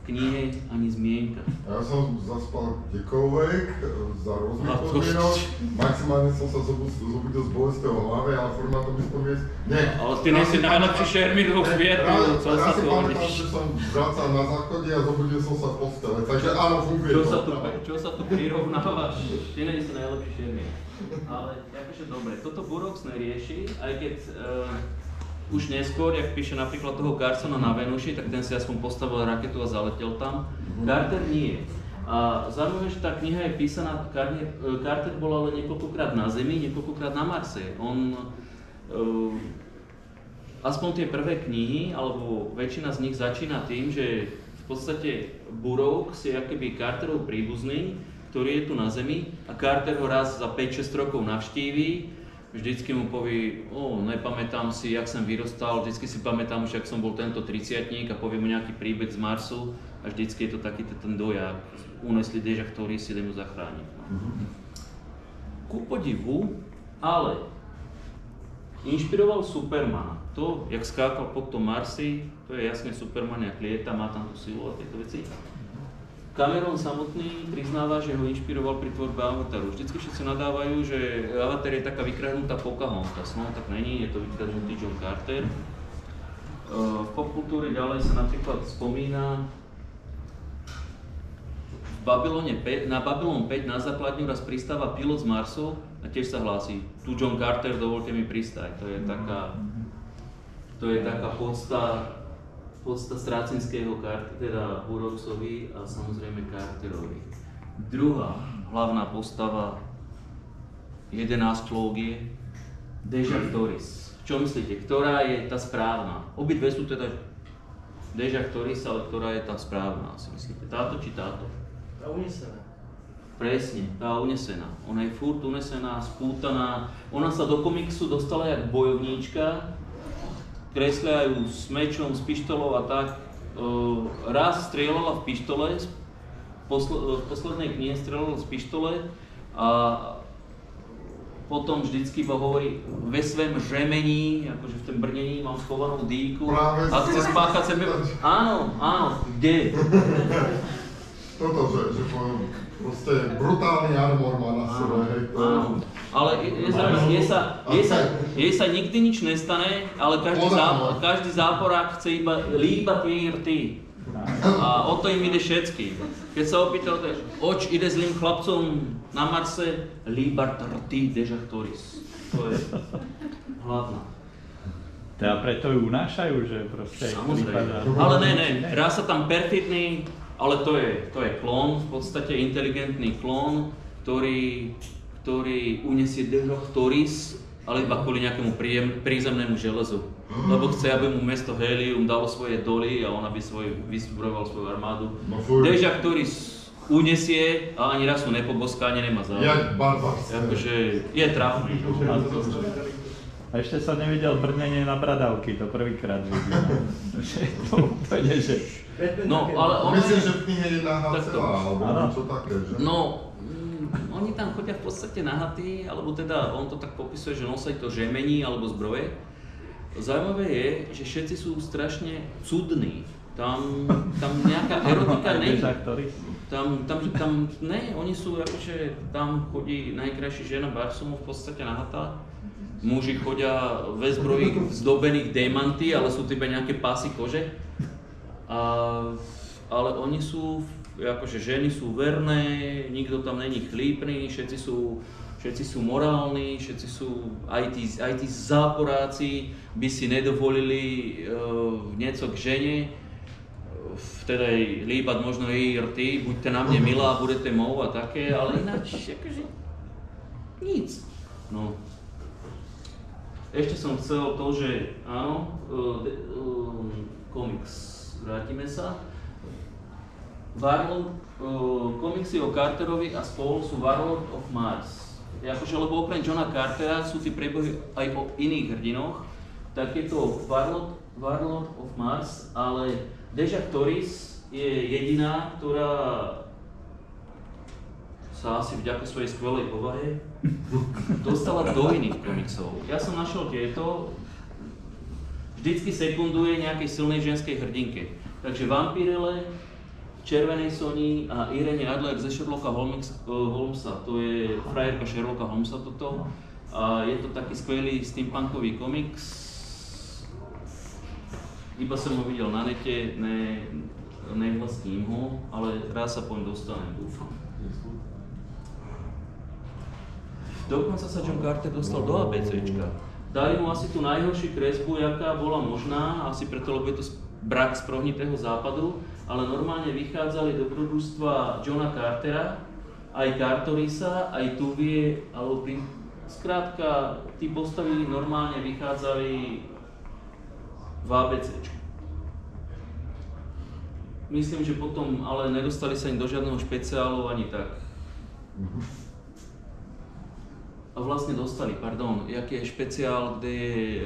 v knihe ani zmienka. Ja som zaspal kdekoľvek, za rôznych podmienok, maximálne som sa zobudil z bolesti v hlave, ale furt ma to myslel viesť. Nie. Ale ty nejsi najlepší šermír vo svietu, čo sa tu pamätám, že som vracal na záchode a zobudil som sa v postele, takže áno, funguje to. Čo sa tu prirovnávaš? Ty nejsi najlepší šermír. Ale akože dobre, toto Burroughs nerieši, aj keď už neskôr, jak píše napríklad toho Carsona na Venuši, tak ten si aspoň postavil raketu a zaletel tam. Carter nie. A zaujímavé, že tá kniha je písaná, Carter bol ale niekoľkokrát na Zemi, niekoľkokrát na Marse. On, aspoň tie prvé knihy, alebo väčšina z nich začína tým, že v podstate Burroughs je akoby Carterov príbuzný, ktorý je tu na Zemi a Carter ho raz za 5-6 rokov navštíví. Vždycky mu povie, nepamätám si, jak som vyrastal, vždycky si pamätám, že ak som bol tento 30-tník a povie mu nejaký príbeh z Marsu a vždycky je to taký ten dojak, unesli deža, ktorý si idem ho zachrániť. Ku podivu, ale inšpiroval Supermana. To, jak skákal po tom Marsi, to je jasne Superman, jak lieta, má tam tú silu a tieto veci. Cameron samotný priznáva, že ho inšpiroval pri tvorbe Avataru. Vždycky všetci nadávajú, že Avatar je taká vykradnutá Pocahontas. No tak není, je to vykradnutý John Carter. V popkultúre ďalej sa napríklad spomína na Babylon 5 na základňu raz pristáva pilot z Marsu a tiež sa hlási, tu John Carter, dovolte mi pristať. To je taká podsta Strácinského, teda Burroughsovi a samozrejme Carterovi. Druhá hlavná postava 11 je Deja Toris. Čo myslíte, ktorá je tá správna? Obidve sú teda Deja Toris, ale ktorá je tá správna, si myslíte? Táto či táto? Tá unesená. Presne, tá unesená. Ona je furt unesená, spútaná. Ona sa do komiksu dostala jak bojovníčka, kresľajú s mečom, s pištolou a tak. Raz strieľala v pištole, v poslednej knihe strieľala z pištole a potom vždycky iba hovorí ve svém žemení, akože v tom brnení mám schovanú dýku a chce spáchať sebe. Áno, kde? Toto, že proste brutálny armor má na sebe, hej, to... Ale jej sa nikdy nič nestane, ale každý záporák chce iba líbať jej rty. A o to im ide všetkým. Keď sa opýtal, oč ide zlým chlapcom na Marse, líbať rty Deja Toris. To je hlavná. Teda preto ju unášajú, že proste... Samozrejme. Ale ne, hrá sa tam perfidný, ale to je klón, v podstate inteligentný klón, ktorý unesie Deja Toris, ale iba kvôli nejakému prízemnému železu. Lebo chce, aby mu mesto Helium dalo svoje doly a on aby vyzbrojoval svoju armádu. Deja Toris unesie a ani raz sú nepoboská, ani nemá záujem. Jak barbarské. Akože je trafný. A ešte som nevidel brnenie na bradavky, to prvýkrát vidím. To je že... No, ale on myslím, že v knihe je nahá celá, alebo niečo také, že? No, oni tam chodia v podstate nahatí, alebo teda on to tak popisuje, že nosajú to žemení alebo zbroje. Zaujímavé je, že všetci sú strašne cudní. Tam nejaká erotika nie. Tam ne, oni sú akože, tam chodí najkrajší žena Barsumu v podstate nahatá. Muži chodia ve zbroji zdobených démanty, ale sú to iba nejaké pásy kože. Ale oni sú, akože ženy sú verné, nikto tam není chlípny, všetci sú morálni, všetci sú, aj tí záporáci by si nedovolili niečo k žene. vtedy líbať možno ty, buďte na mne milá, budete mou a také, ale ináč akože nic. No. Ešte som chcel to, že áno, komiks, vrátime sa. Komiksy o Carterovi a spol sú Warlord of Mars. Akože, lebo okrem Johna Cartera sú tí príbehy aj o iných hrdinoch, tak je to Warlord of Mars, ale Deja Thoris je jediná, ktorá sa asi vďaka svojej skvelej povahe dostala do iných komiksov. Ja som našiel tieto, vždycky sekunduje nejakej silnej ženskej hrdinke. Takže Vampirelle, Červenej Soni a Irene Adler ze Sherlocka Holmesa, to je frajerka Sherlocka Holmesa toto. A je to taký skvelý steampunkový komiks. Iba som ho videl na nete, nevlastním ho, ale raz sa poň dostanem, dúfam. Dokonca sa John Carter dostal do ABCčka. Dali mu asi tú najhoršiu kresbu, jaká bola možná, asi preto, lebo je to brak z prohnitého západu, ale normálne vychádzali do dobrodružstva Johna Cartera, aj Cartorisa, aj Tuvie, alebo skrátka, tí postavy normálne vychádzali v ABCčku. Myslím, že potom ale nedostali sa im do žiadneho špeciálu ani tak. A vlastne dostali, jaký je špeciál, kde je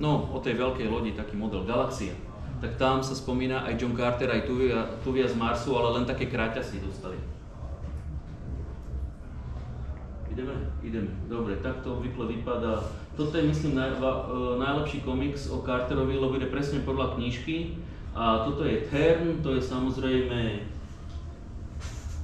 o tej veľkej lodi taký model Galaxia. Tak tam sa spomína aj John Carter, aj Tuvia z Marsu, ale len také kráťasy dostali. Ideme. Dobre, tak to obvykle vypadá. Toto je, myslím, najlepší komiks o Carterovi, lebo ide presne podľa knižky. A toto je Tern, to je samozrejme...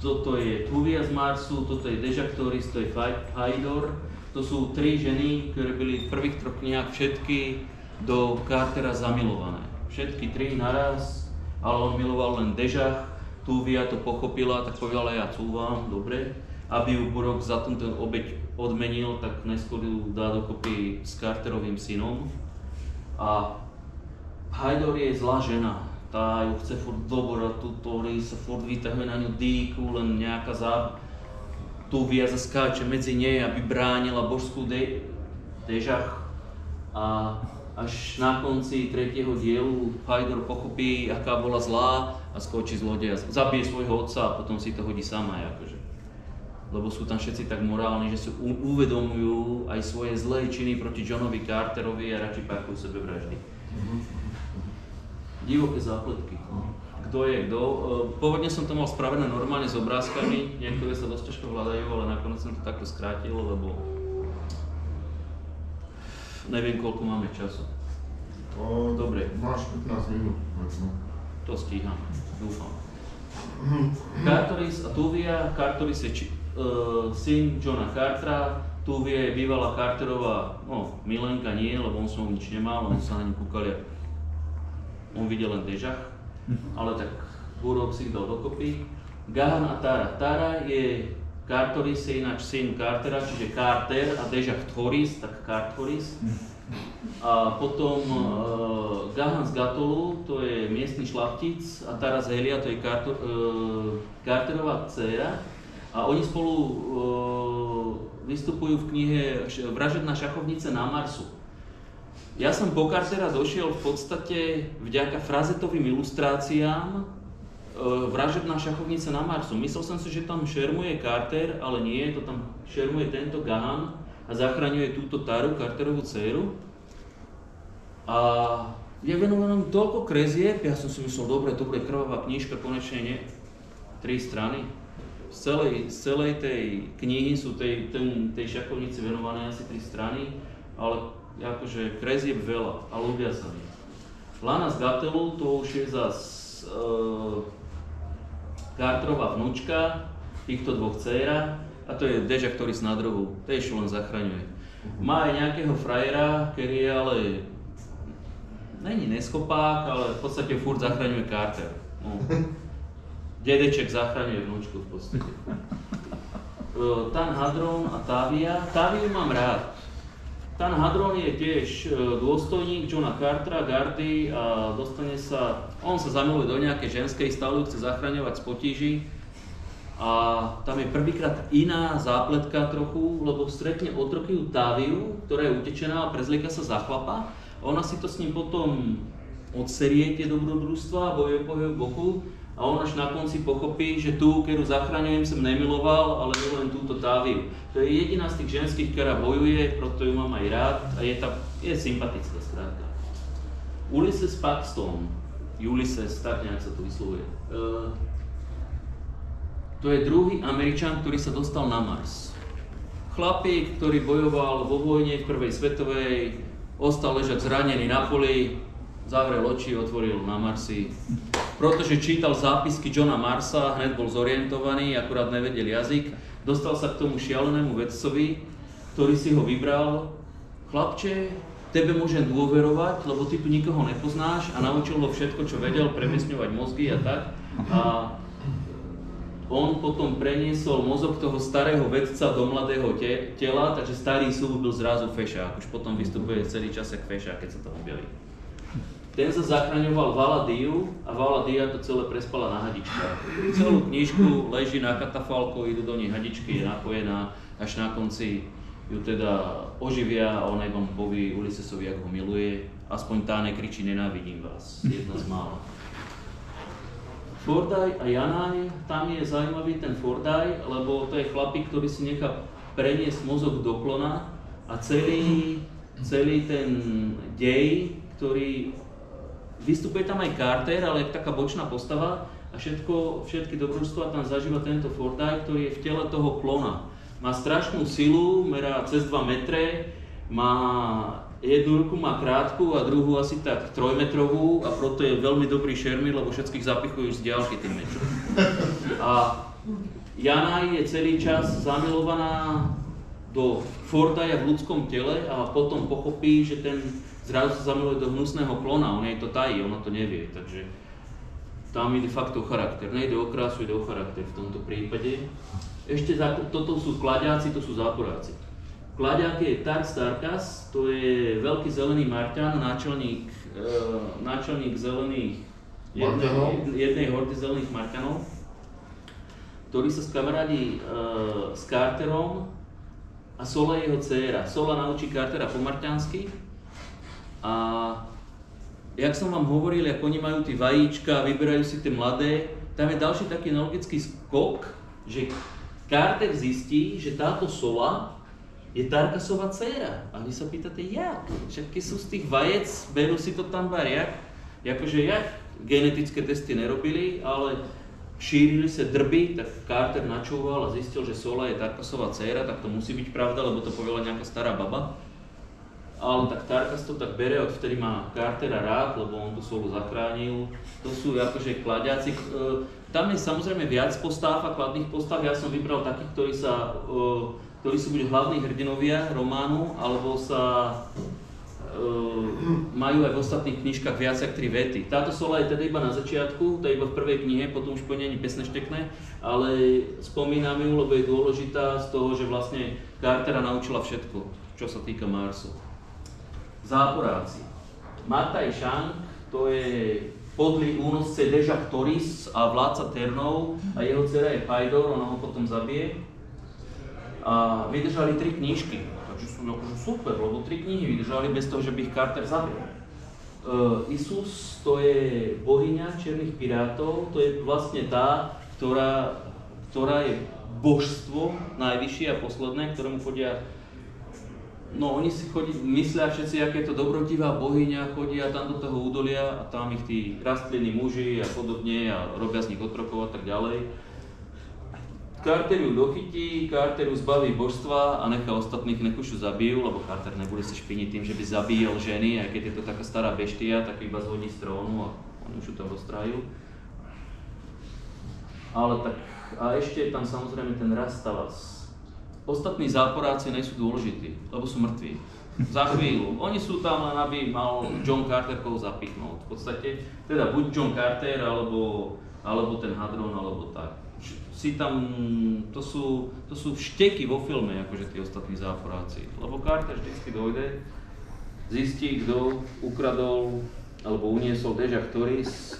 Toto je Tuvia z Marsu, toto je Deja Thoris, to je Hydor. To sú 3 ženy, ktoré byli v prvých 3 knihách všetky do Cartera zamilované. Všetky 3 naraz, ale on miloval len Deja. Tuvia to pochopila, tak povedala, ja cúvam, dobre. Aby ju Burok za tento obeť odmenil, tak neskôr ju dá dokopy s Carterovým synom. A Hydor je zlá žena. Tá ju chce furt doborať, ktorý sa furt vyťahuje na ňu dýku, len nejaká Tuvia zaskáče medzi nej, aby bránila božskú Dežach. A až na konci 3. dielu Hydor pochopí, aká bola zlá a skočí z lode a zabije svojho otca a potom si to hodí sama. Akože. Lebo sú tam všetci tak morálni, že si uvedomujú aj svoje zlé činy proti Johnovi Carterovi a radšej páchajú sebevraždy. Divoké zápletky. Kto je kto? Pôvodne som to mal spravené normálne s obrázkami, niektoré sa dosť ťažko hľadajú, ale nakoniec som to takto skrátil, lebo neviem, koľko máme času. Dobre. Máš 15 minút. To stíham, dúfam. Cartoris a Tuvia. Cartoris je syn Johna Cartera, Tuvia je bývalá Carterová, milenka nie, lebo on som nič nemal, on sa na ňu kúkali. On videl len Dežach, ale tak Burok si ich dal dokopy. Gahan a Tara. Tara je, Cartoris je ináč syn Cartera, čiže Carter a Dežach Thoris, tak Cartoris. A potom Gahan z Gatolu, to je miestny šlachtic, a Tara z Helia, to je Carterová dcéra. A oni spolu vystupujú v knihe Vražedná šachovnica na Marsu. Ja som po Cartera došiel v podstate vďaka frazetovým ilustráciám Vražedná šachovnica na Marsu. Myslel som si, že tam šermuje Carter, ale nie, to tam šermuje tento Gahan a zachraňuje túto Taru, Carterovú dcéru. A je venované toľko krezieb, ja som si myslel, dobre, to bude krvavá knižka, konečne nie. 3 strany. Z celej tej knihy sú tej šachovnici venované asi 3 strany, ale akože krezieb veľa a ľúbia sa mi. Lana z Gatelu, to už je zase Carterová vnúčka, týchto 2 dcéra, a to je Dežach Thoris na druhu, tiež len zachraňuje. Má aj nejakého frajera, ktorý je ale není neschopák, ale v podstate furt zachraňuje Carter. Dedeček zachraňuje vnúčku v podstate. Tan Hadron a Tavia. Taviu mám rád. Ten hadron je tiež dôstojník Johna Cartera, Gardy a on sa zamiluje do nejakej ženskej, stále ju chce zachraňovať z potíží. A tam je prvýkrát iná zápletka trochu, lebo stretne otrokyju Táviu, ktorá je utečená a prezlieka sa za chlapa. Ona si to s ním potom odserie tie dobrodružstva, bojuje po jeho boku. A on až na konci pochopí, že tú, ktorú zachraňujem, som nemiloval, ale milujem túto Táviu. To je jediná z tých ženských, ktorá bojuje, preto ju mám aj rád a je sympatická skrátka. Ulysses Paxton, Ulysses, tak nejak sa to vyslovuje. To je druhý Američan, ktorý sa dostal na Mars. Chlapík, ktorý bojoval vo vojne v prvej svetovej, ostal ležať zranený na poli, zavrel oči, otvoril na Marsi. Pretože čítal zápisky Johna Marsa, hneď bol zorientovaný, akurát nevedel jazyk. Dostal sa k tomu šialenému vedcovi, ktorý si ho vybral. Chlapče, tebe môžem dôverovať, lebo ty tu nikoho nepoznáš a naučil ho všetko, čo vedel, premiesňovať mozgy a tak. A on potom preniesol mozog toho starého vedca do mladého tela, takže starý súd byl zrazu fešák. Už potom vystupuje celý čas jak fešák, keď sa to objaví. Ten sa zachraňoval Valadiu a Valadia to celé prespala na hadičkách. Celú knižku leží na katafalku, idú do nej hadičky, je napojená, až na konci ju teda oživia a ona vám povie Ulyssesovi, ako ho miluje. Aspoň tá nekričí nenávidím vás, jedna z mála. Fordaj a Janaj, tam je zaujímavý ten Fordaj, lebo to je chlapík, ktorý si nechá preniesť mozog do klona a celý ten dej, ktorý vystupuje tam aj Carter, ale je taká bočná postava a všetky dobrodružstvá tam zažíva tento Fordaj, ktorý je v tele toho klona. Má strašnú silu, merá cez 2 metre, má jednu ruku má krátku a druhú asi tak 3-metrovú a preto je veľmi dobrý šermír, lebo všetkých zapichujú z diaľky tým mečom. A Janaj je celý čas zamilovaná do Fordaja v ľudskom tele a potom pochopí, že ten zrazu sa zamiluje do hnusného klona, on jej to tají, ona to nevie, takže tam ide fakt o charakter, nejde o krásu, ide o charakter v tomto prípade. Ešte toto sú kladiaci, to sú záporáci. Kladiák je Tarx Tarkas, to je veľký zelený marťan, náčelník zelených, jednej hordy zelených marťanov, ktorý sa skamarádi s Carterom a Sola je jeho dcéra. Sola naučí Cartera po marťansky. A jak som vám hovoril, ako oni majú tie vajíčka, vyberajú si tie mladé, tam je ďalší taký nelogický skok, že Carter zistí, že táto Sola je Tarkasova dcéra. A vy sa pýtate, jak? Všetky sú z tých vajec, berú si to tam bariak. Jakože jak? Genetické testy nerobili, ale šírili sa drby, tak Carter načúval a zistil, že Sola je Tarkasova dcéra, tak to musí byť pravda, lebo to povedala nejaká stará baba. Ale tak Tarkas to tak bere, odvtedy má Cartera rád, lebo on tú Solu zachránil. To sú akože kladiaci. Tam je samozrejme viac postáv a kladných postáv. Ja som vybral takých, ktorí sú buď hlavní hrdinovia románu, alebo sa majú aj v ostatných knižkách viac jak 3 vety. Táto Sola je teda iba na začiatku, to je iba v prvej knihe, potom už po nej ani pesne štekne, ale spomínam ju, lebo je dôležitá z toho, že vlastne Cartera naučila všetko, čo sa týka Marsu. Záporáci. Mataj Shank, to je podlý únosce Dežak Toris a vládca Ternov a jeho dcera je Pajdor, ona ho potom zabije. A vydržali 3 knížky, takže sú akože super, lebo 3 knihy vydržali bez toho, že by ich Carter zabil. Isus, to je bohyňa černých pirátov, to je vlastne tá, ktorá je božstvo najvyššie a posledné, ktorému chodia. No oni si myslia všetci, aké je to dobrotivá bohyňa, chodia tam do toho údolia a tam ich tí rastliny muži a podobne a robia z nich otrokov a tak ďalej. Carter ju dochytí, Carter ju zbaví božstva a nechá ostatných, nech už ju zabijú, lebo Carter nebude si špiniť tým, že by zabíjal ženy, aj keď je to taká stará beštia, tak iba zhodí z trónu a oni už ju tam roztrájú. Ale tak, a ešte je tam samozrejme ten Rastavas. Ostatní záporáci nie sú dôležití, lebo sú mŕtvi. Za chvíľu. Oni sú tam len, aby mal John Carter koho zapichnúť. V podstate, teda buď John Carter, alebo ten Hadron, alebo tak. si tam, to sú všteky vo filme, akože tí ostatní záporáci. Lebo Carter vždycky dojde, zistí, kto ukradol alebo uniesol Deja Actoris,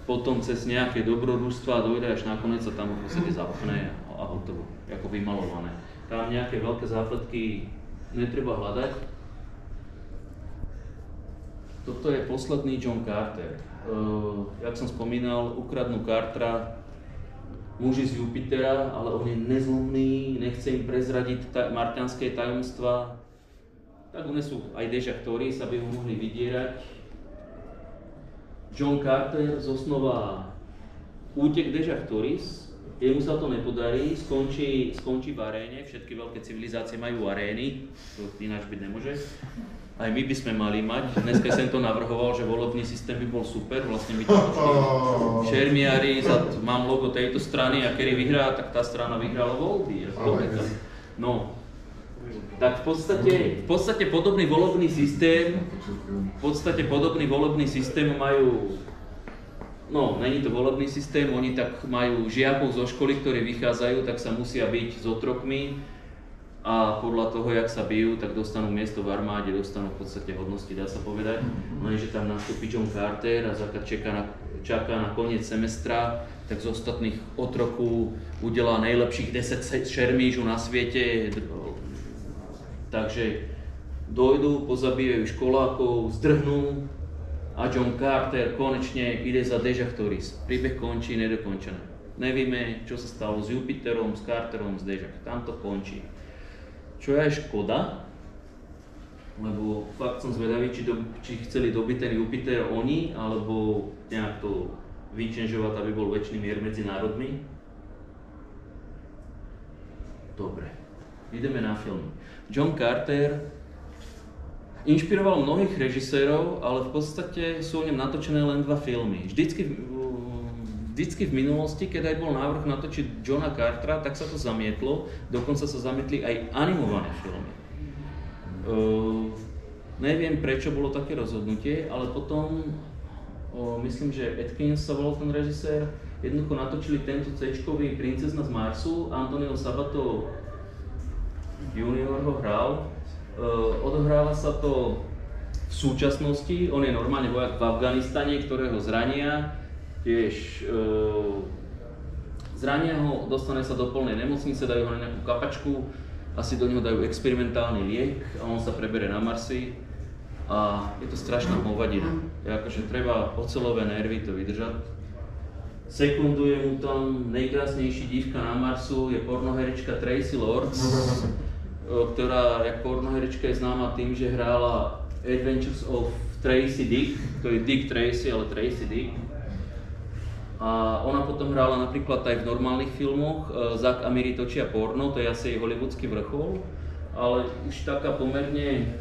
potom cez nejaké dobrodružstvá dojde až nakoniec sa tam v podstate zapchne a hotovo, ako vymalované. Tam nejaké veľké zápletky netreba hľadať. Toto je posledný John Carter. Jak som spomínal, ukradnú Cartera muži z Jupitera, ale on je nezlomný, nechce im prezradiť marťanské tajomstvá. Tak unesú aj Deja Actoris, aby ho mohli vydierať. John Carter zosnová útek Deja Actoris, jemu sa to nepodarí, skončí v aréne, všetky veľké civilizácie majú arény, to ináč byť nemôže. Aj my by sme mali mať, dneska som to navrhoval, že volebný systém by bol super, vlastne by to šermiari, mám logo tejto strany a kedy vyhrá, tak tá strana vyhrala voľby. No, tak v podstate podobný volebný systém majú, no, není to volebný systém, oni tak majú žiakov zo školy, ktorí vychádzajú, tak sa musia byť s otrokmi a podľa toho, jak sa bijú, tak dostanú miesto v armáde, dostanú v podstate hodnosti, dá sa povedať. Lenže tam nastúpi John Carter a čaká na koniec semestra, tak z ostatných otrokov udelá najlepších 10 šermížu na svete. Takže dojdú, pozabíjajú školákov, zdrhnú a John Carter konečne ide za Deja Actoris. Príbeh končí nedokončené. Nevieme, čo sa stalo s Jupiterom, s Carterom, s Deja. Tam to končí. Čo je škoda, lebo fakt som zvedavý, či chceli dobiť ten Jupiter oni, alebo nejak to vyčenžovať, aby bol väčší mier medzi národmi. Dobre, ideme na film. John Carter inšpiroval mnohých režisérov, ale v podstate sú o ňom natočené len 2 filmy. Vždycky v minulosti, keď aj bol návrh natočiť Johna Cartera, tak sa to zamietlo, dokonca sa zamietli aj animované filmy. Neviem, prečo bolo také rozhodnutie, ale potom, myslím, že Atkins sa volal ten režisér, jednoducho natočili tento C-čkový Princezna z Marsu, Antonio Sabato junior ho hral. Odohráva sa to v súčasnosti, on je normálne vojak v Afganistane, ktorého zrania. Tiež zrania ho, dostane sa do plnej nemocnice, dajú ho na nejakú kapačku, asi do neho dajú experimentálny liek a on sa prebere na Marsi a je to strašná hovadina. Akože treba oceľové nervy to vydržať. Sekunduje mu tam najkrásnejší dívka na Marsu, je pornoherečka Tracy Lords, ktorá jak pornoherečka je známa tým, že hrála Adventures of Tracy Dick, to je Dick Tracy, ale Tracy Dick. A ona potom hrála napríklad aj v normálnych filmoch, Zack a Miri točia porno, to je asi jej hollywoodský vrchol, ale už taká pomerne,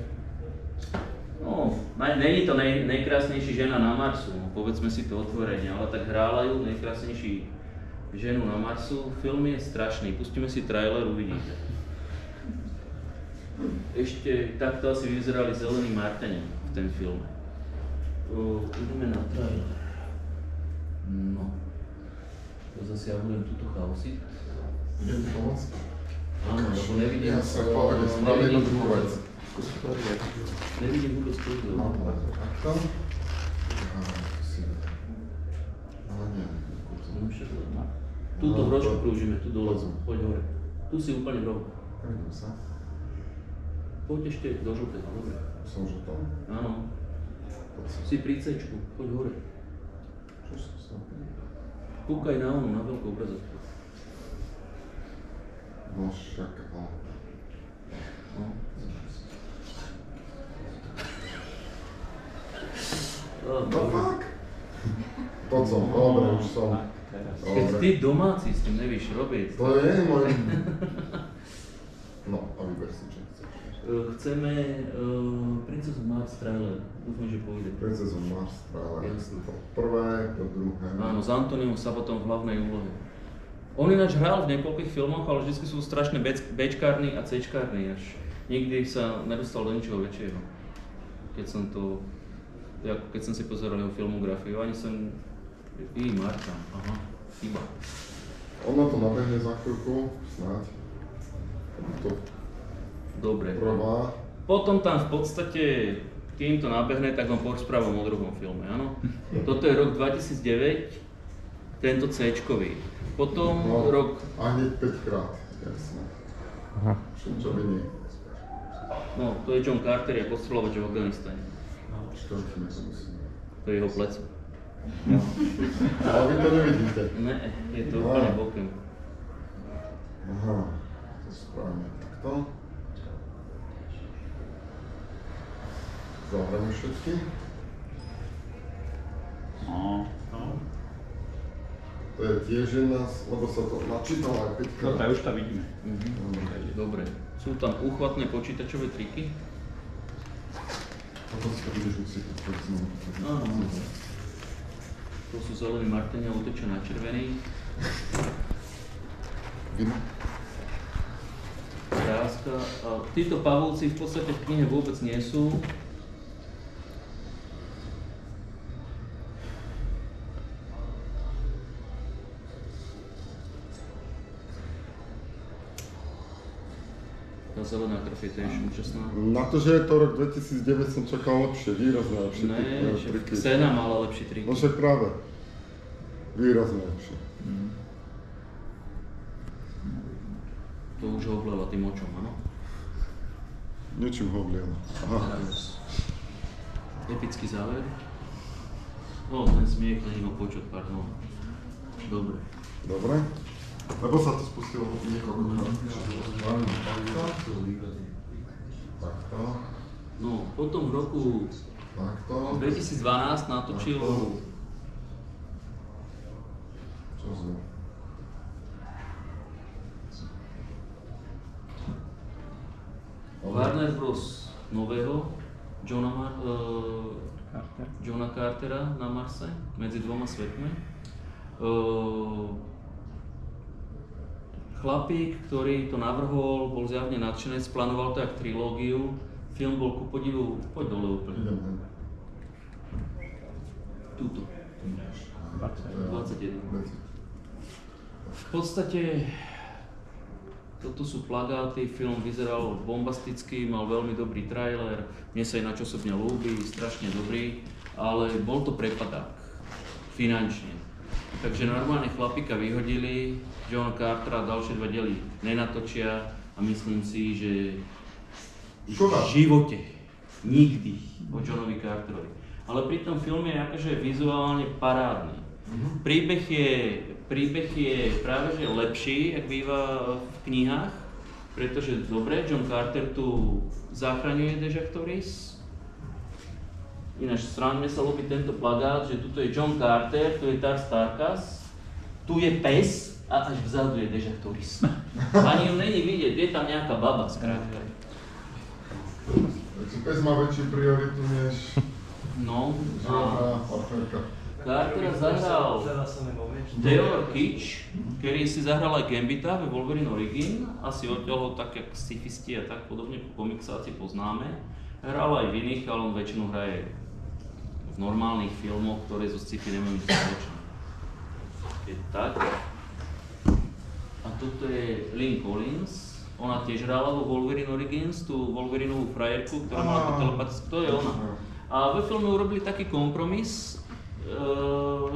no, není to najkrásnejší žena na Marsu, no, povedzme si to otvorene, ale tak hrála ju najkrásnejší ženu na Marsu, film je strašný, pustíme si trailer, uvidíte. Ešte takto asi vyzerali zelení Marťania v ten filme. Ideme na trailer. No, to zase ja budem tuto chaosiť. Idem ti pomôcť? Áno, lebo nevidím... Ja sa pohode, spravím jednu druhú vec. Nevidím vôbec studio. No, takto. Ale nie. Túto hrošku krúžime, tu dole, poď hore. Tu si úplne v rohu. Vidím sa. Poď ešte do žltého, dobre. Som žltom? Áno. Si pri C-čku, poď hore. Čo som sa? Kúkaj na onu, na veľkú obrazovku. No však, ale... No. No fuck! To som, dobre, už som. Keď ty domáci s tým nevíš robiť. To je môj... No, a vyber si, čo chceš. Chceme Princezu Mars trailer, dúfam, že pôjde. Princezu Mars trailer. Jasné. To prvé, to druhé. Áno, s Antoniom Sabatom v hlavnej úlohe. On ináč hral v niekoľkých filmoch, ale vždy sú strašne B-čkárni a C-čkárni až. Nikdy sa nedostal do ničoho väčšieho. Keď som si pozeral jeho filmografiu, ani som... Marta, aha, chyba. Ono to nabehne za chvíľku, snáď. To Dobre. prvá. Potom tam v podstate, kým to nabehne, tak vám porozprávam o druhom filme, áno? Toto je rok 2009, tento C-čkový. Potom rok... A hneď 5 krát, jasné. Aha. Čo by nie. No, to je John Carter, je postreľovač v Afganistane. Čtvrtý myslím. To je jeho pleco. Ale vy to nevidíte. Ne, je to úplne bokem. Aha, to správne. Takto. Zavrieme všetky. No. To je tiež jedna, lebo sa to načítalo aj 5 krát. Dobre, už to vidíme. Dobre. Sú tam úchvatné počítačové triky? Toto si to budeš musieť povedzme. Áno. To sú zelený martenia, utečia na červený. Vino. Kráska. A títo pavúci v podstate v knihe vôbec nie sú. Tá zelená krv je tiež účastná. Na to, že je to rok 2009, som čakal lepšie, výrazne lepšie Ne, triky. Xena mala lepší trik. No však práve. Výrazne lepšie. To už ho oblela tým očom, áno? Niečím ho obliela. Aha. Epický záver. O, ten smiech, není ho počuť, pardon. Dobre. Dobre. Lebo sa to spustilo niekoľkokrát. Takto. No, potom v roku Takto. 2012 natočil Čo zle? Warner Bros. Nového Johna Cartera na Marse, medzi dvoma svetmi. Chlapík, ktorý to navrhol, bol zjavne nadšenec, plánoval to jak trilógiu. Film bol ku podivu, poď dole úplne. Idem. Tuto. 21. 20. V podstate toto sú plagáty, film vyzeral bombasticky, mal veľmi dobrý trailer, mne sa ináč osobne ľúbi, strašne dobrý, ale bol to prepadák, finančne. Takže normálne chlapíka vyhodili, John Carter a ďalšie dva diely nenatočia a myslím si, že v živote nikdy o Johnovi Carterovi. Ale pri tom filme je akože vizuálne parádny. Príbeh je práve že lepší, ak býva v knihách, pretože dobre, John Carter tu zachraňuje Dežactoris. Ináč stránne sa ľúbi tento plagát, že tuto je John Carter, tu je Tars Tarkas, tu je pes a až vzadu je Dežactoris. Ani ju není vidieť, je tam nejaká baba skrátka. Takže pes má väčšiu prioritu než No, žiadna partnerka. Cartera zahral Theodore Kitsch, ktorý si zahral aj Gambita ve Wolverine Origin, asi odtiaľ ho tak jak sci-fisti a tak podobne po komiksácii poznáme. Hral aj v iných, ale on väčšinou hraje v normálnych filmoch, ktoré zo sci-fi nemajú nič spoločné. Je tak. A toto je Lynn Collins, ona tiež hrála vo Wolverine Origins, tú Wolverinovú frajerku, ktorá mala tú telepatickú, to je ona. A ve filme urobili taký kompromis,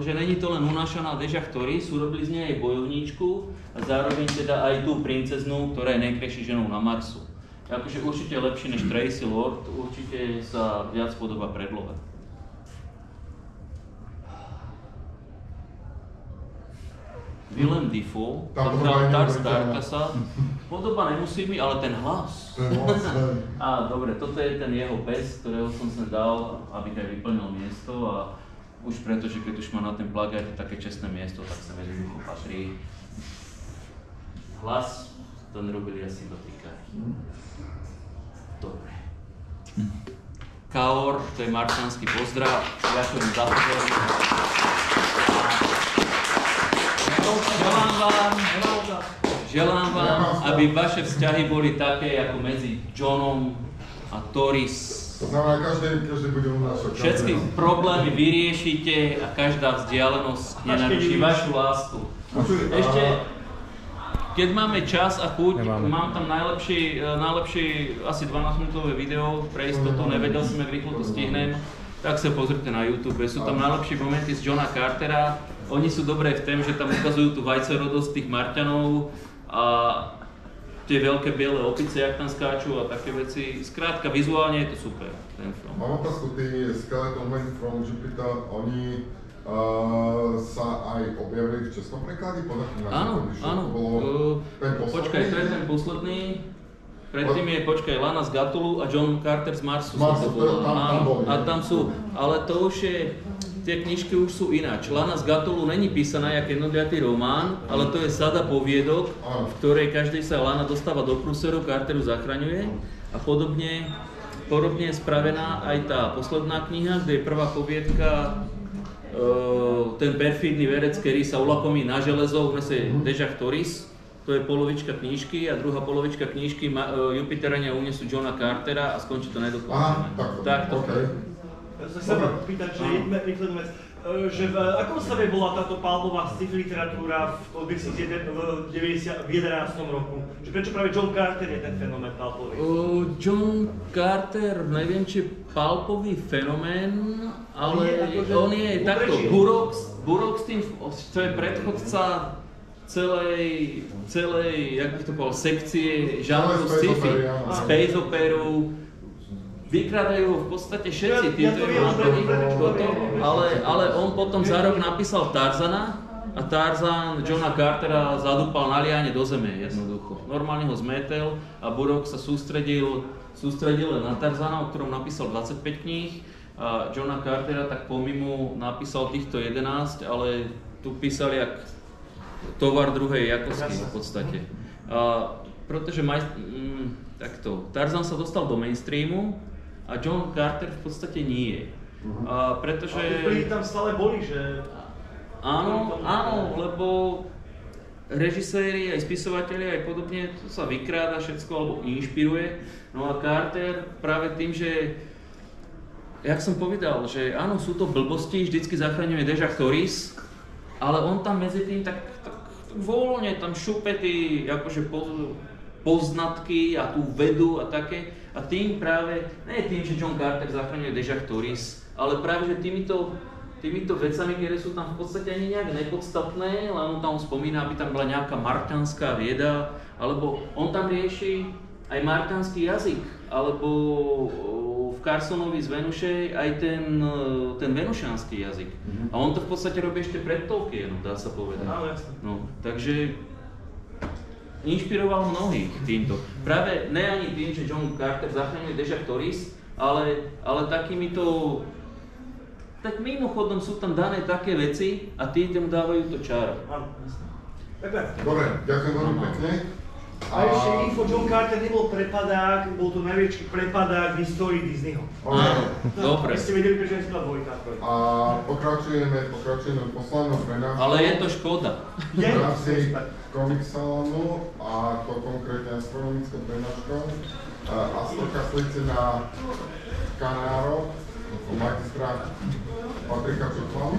že není to len unášaná Dežactoris, urobili z nej aj bojovníčku a zároveň teda aj tú princeznú, ktorá je najkrajší ženou na Marsu. Akože určite lepšie než Tracy Lord, určite sa viac podobá predlohe. Willem Dafoe, tam hral Tars Tarkasa. Podoba nemusí mi, ale ten hlas. A dobre, toto je ten jeho pes, ktorého som sem dal, aby aj vyplnil miesto a už preto, že keď už má na ten plagáte také čestné miesto, tak sa jednoducho patrí. Hlas, ten robili asi dotykári. Dobre. Kaor, to je marťanský pozdrav. Ďakujem za pozornosť. Želám vám, aby vaše vzťahy boli také ako medzi Johnom a Toris. To znamená, každý bude unášať. Všetky problémy vyriešite a každá vzdialenosť nenaruší vašu lásku. keď máme čas a chuť, Nemáme. mám tam najlepší asi 12-minútové video, pre istotu, nevedel som, jak rýchlo to stihnem, tak sa pozrite na YouTube, sú tam najlepšie momenty z Johna Cartera, oni sú dobré v tom, že tam ukazujú tú vajcerodosť tých Marťanov a tie veľké biele opice, jak tam skáču a také veci, skrátka vizuálne je to super, ten film. Mám otázku, tí Skeleton Men from Jupiter, oni sa aj objavili v českom preklade? Áno, áno. Počkaj, to je ten posledný. Predtým je, Lana z Gatulu a John Carter z Marsu. A tam sú, ale to už je, tie knižky už sú ináč. Lana z Gatulu není písaná jak jednotliatý román, ale to je sada poviedok, v ktorej každej sa Lana dostáva do prúseru, Carteru zachraňuje a podobne je spravená aj tá posledná kniha, kde je prvá poviedka ten perfidný verec, ktorý sa ulakomí na železo, unese Dežach Toris, to je polovička knížky a druhá polovička knížky Jupiterania unesú Johna Cartera a skončí to nedokončené. Takto. Ja sa chcem pýtať, že jednu vec, že v akom stave bola táto palmová sci-fi literatúra v 11. roku? Že prečo práve John Carter je ten fenomén palpový? John Carter, neviem či palpový fenomén, ale on je takto, Burroughs tým, to je predchodca celej, jak bych to povedal, sekcie žánru sci-fi, space operu, vykrádajú ho v podstate všetci títo autory, ale on potom za rok napísal Tarzana a Tarzan Johna Cartera zadúpal na liane do zeme jednoducho. Normálne ho zmetel a Burroughs sa sústredil len na Tarzana, o ktorom napísal 25 kníh a Johna Cartera tak pomimo napísal týchto 11, ale tu písali jak tovar druhej jakosti v podstate. Pretože takto, Tarzan sa dostal do mainstreamu a John Carter v podstate nie. Pretože... Ale tí tam stále boli, že... Áno, lebo režiséri, aj spisovatelia, aj podobne, to sa vykráda všetko, alebo inšpiruje. No a Carter práve tým, že... Jak som povedal, že áno, sú to blbosti, vždycky zachraňuje Dežach Toris, ale on tam medzi tým tak voľne tam šupe tí, akože poznatky a tú vedu a také. A tým práve, nie tým, že John Carter zachraňuje Dežach Toris, ale práve, že týmito vecami, ktoré sú tam v podstate ani nejak nepodstatné, len on tam spomína, aby tam bola nejaká marťanská vieda, alebo on tam rieši aj marťanský jazyk, alebo v Carsonovi z Venuše aj ten venušanský jazyk. A on to v podstate robí ešte pred Tolkienom, dá sa povedať. No, takže inšpiroval mnohých týmto. Práve ne ani tým, že John Carter zachraňuje Dežach Toris, ale takýmito... Tak mimochodom sú tam dané také veci a tí tomu dávajú to čaro. Dobre, ďakujem veľmi pekne. A ešte info, John Carter nebol prepadák, bol to najväčší prepadák v histórii Disneyho. Dobre. Aby ste vedeli, prečo je to dvojka. A pokračujeme poslednou prednáškou. Ale je to škoda. V rámci Comic Salonu a to konkrétne astronomickou prednáškou. Astrokaslice na Kanárov, magistra Patrika Čoklanu.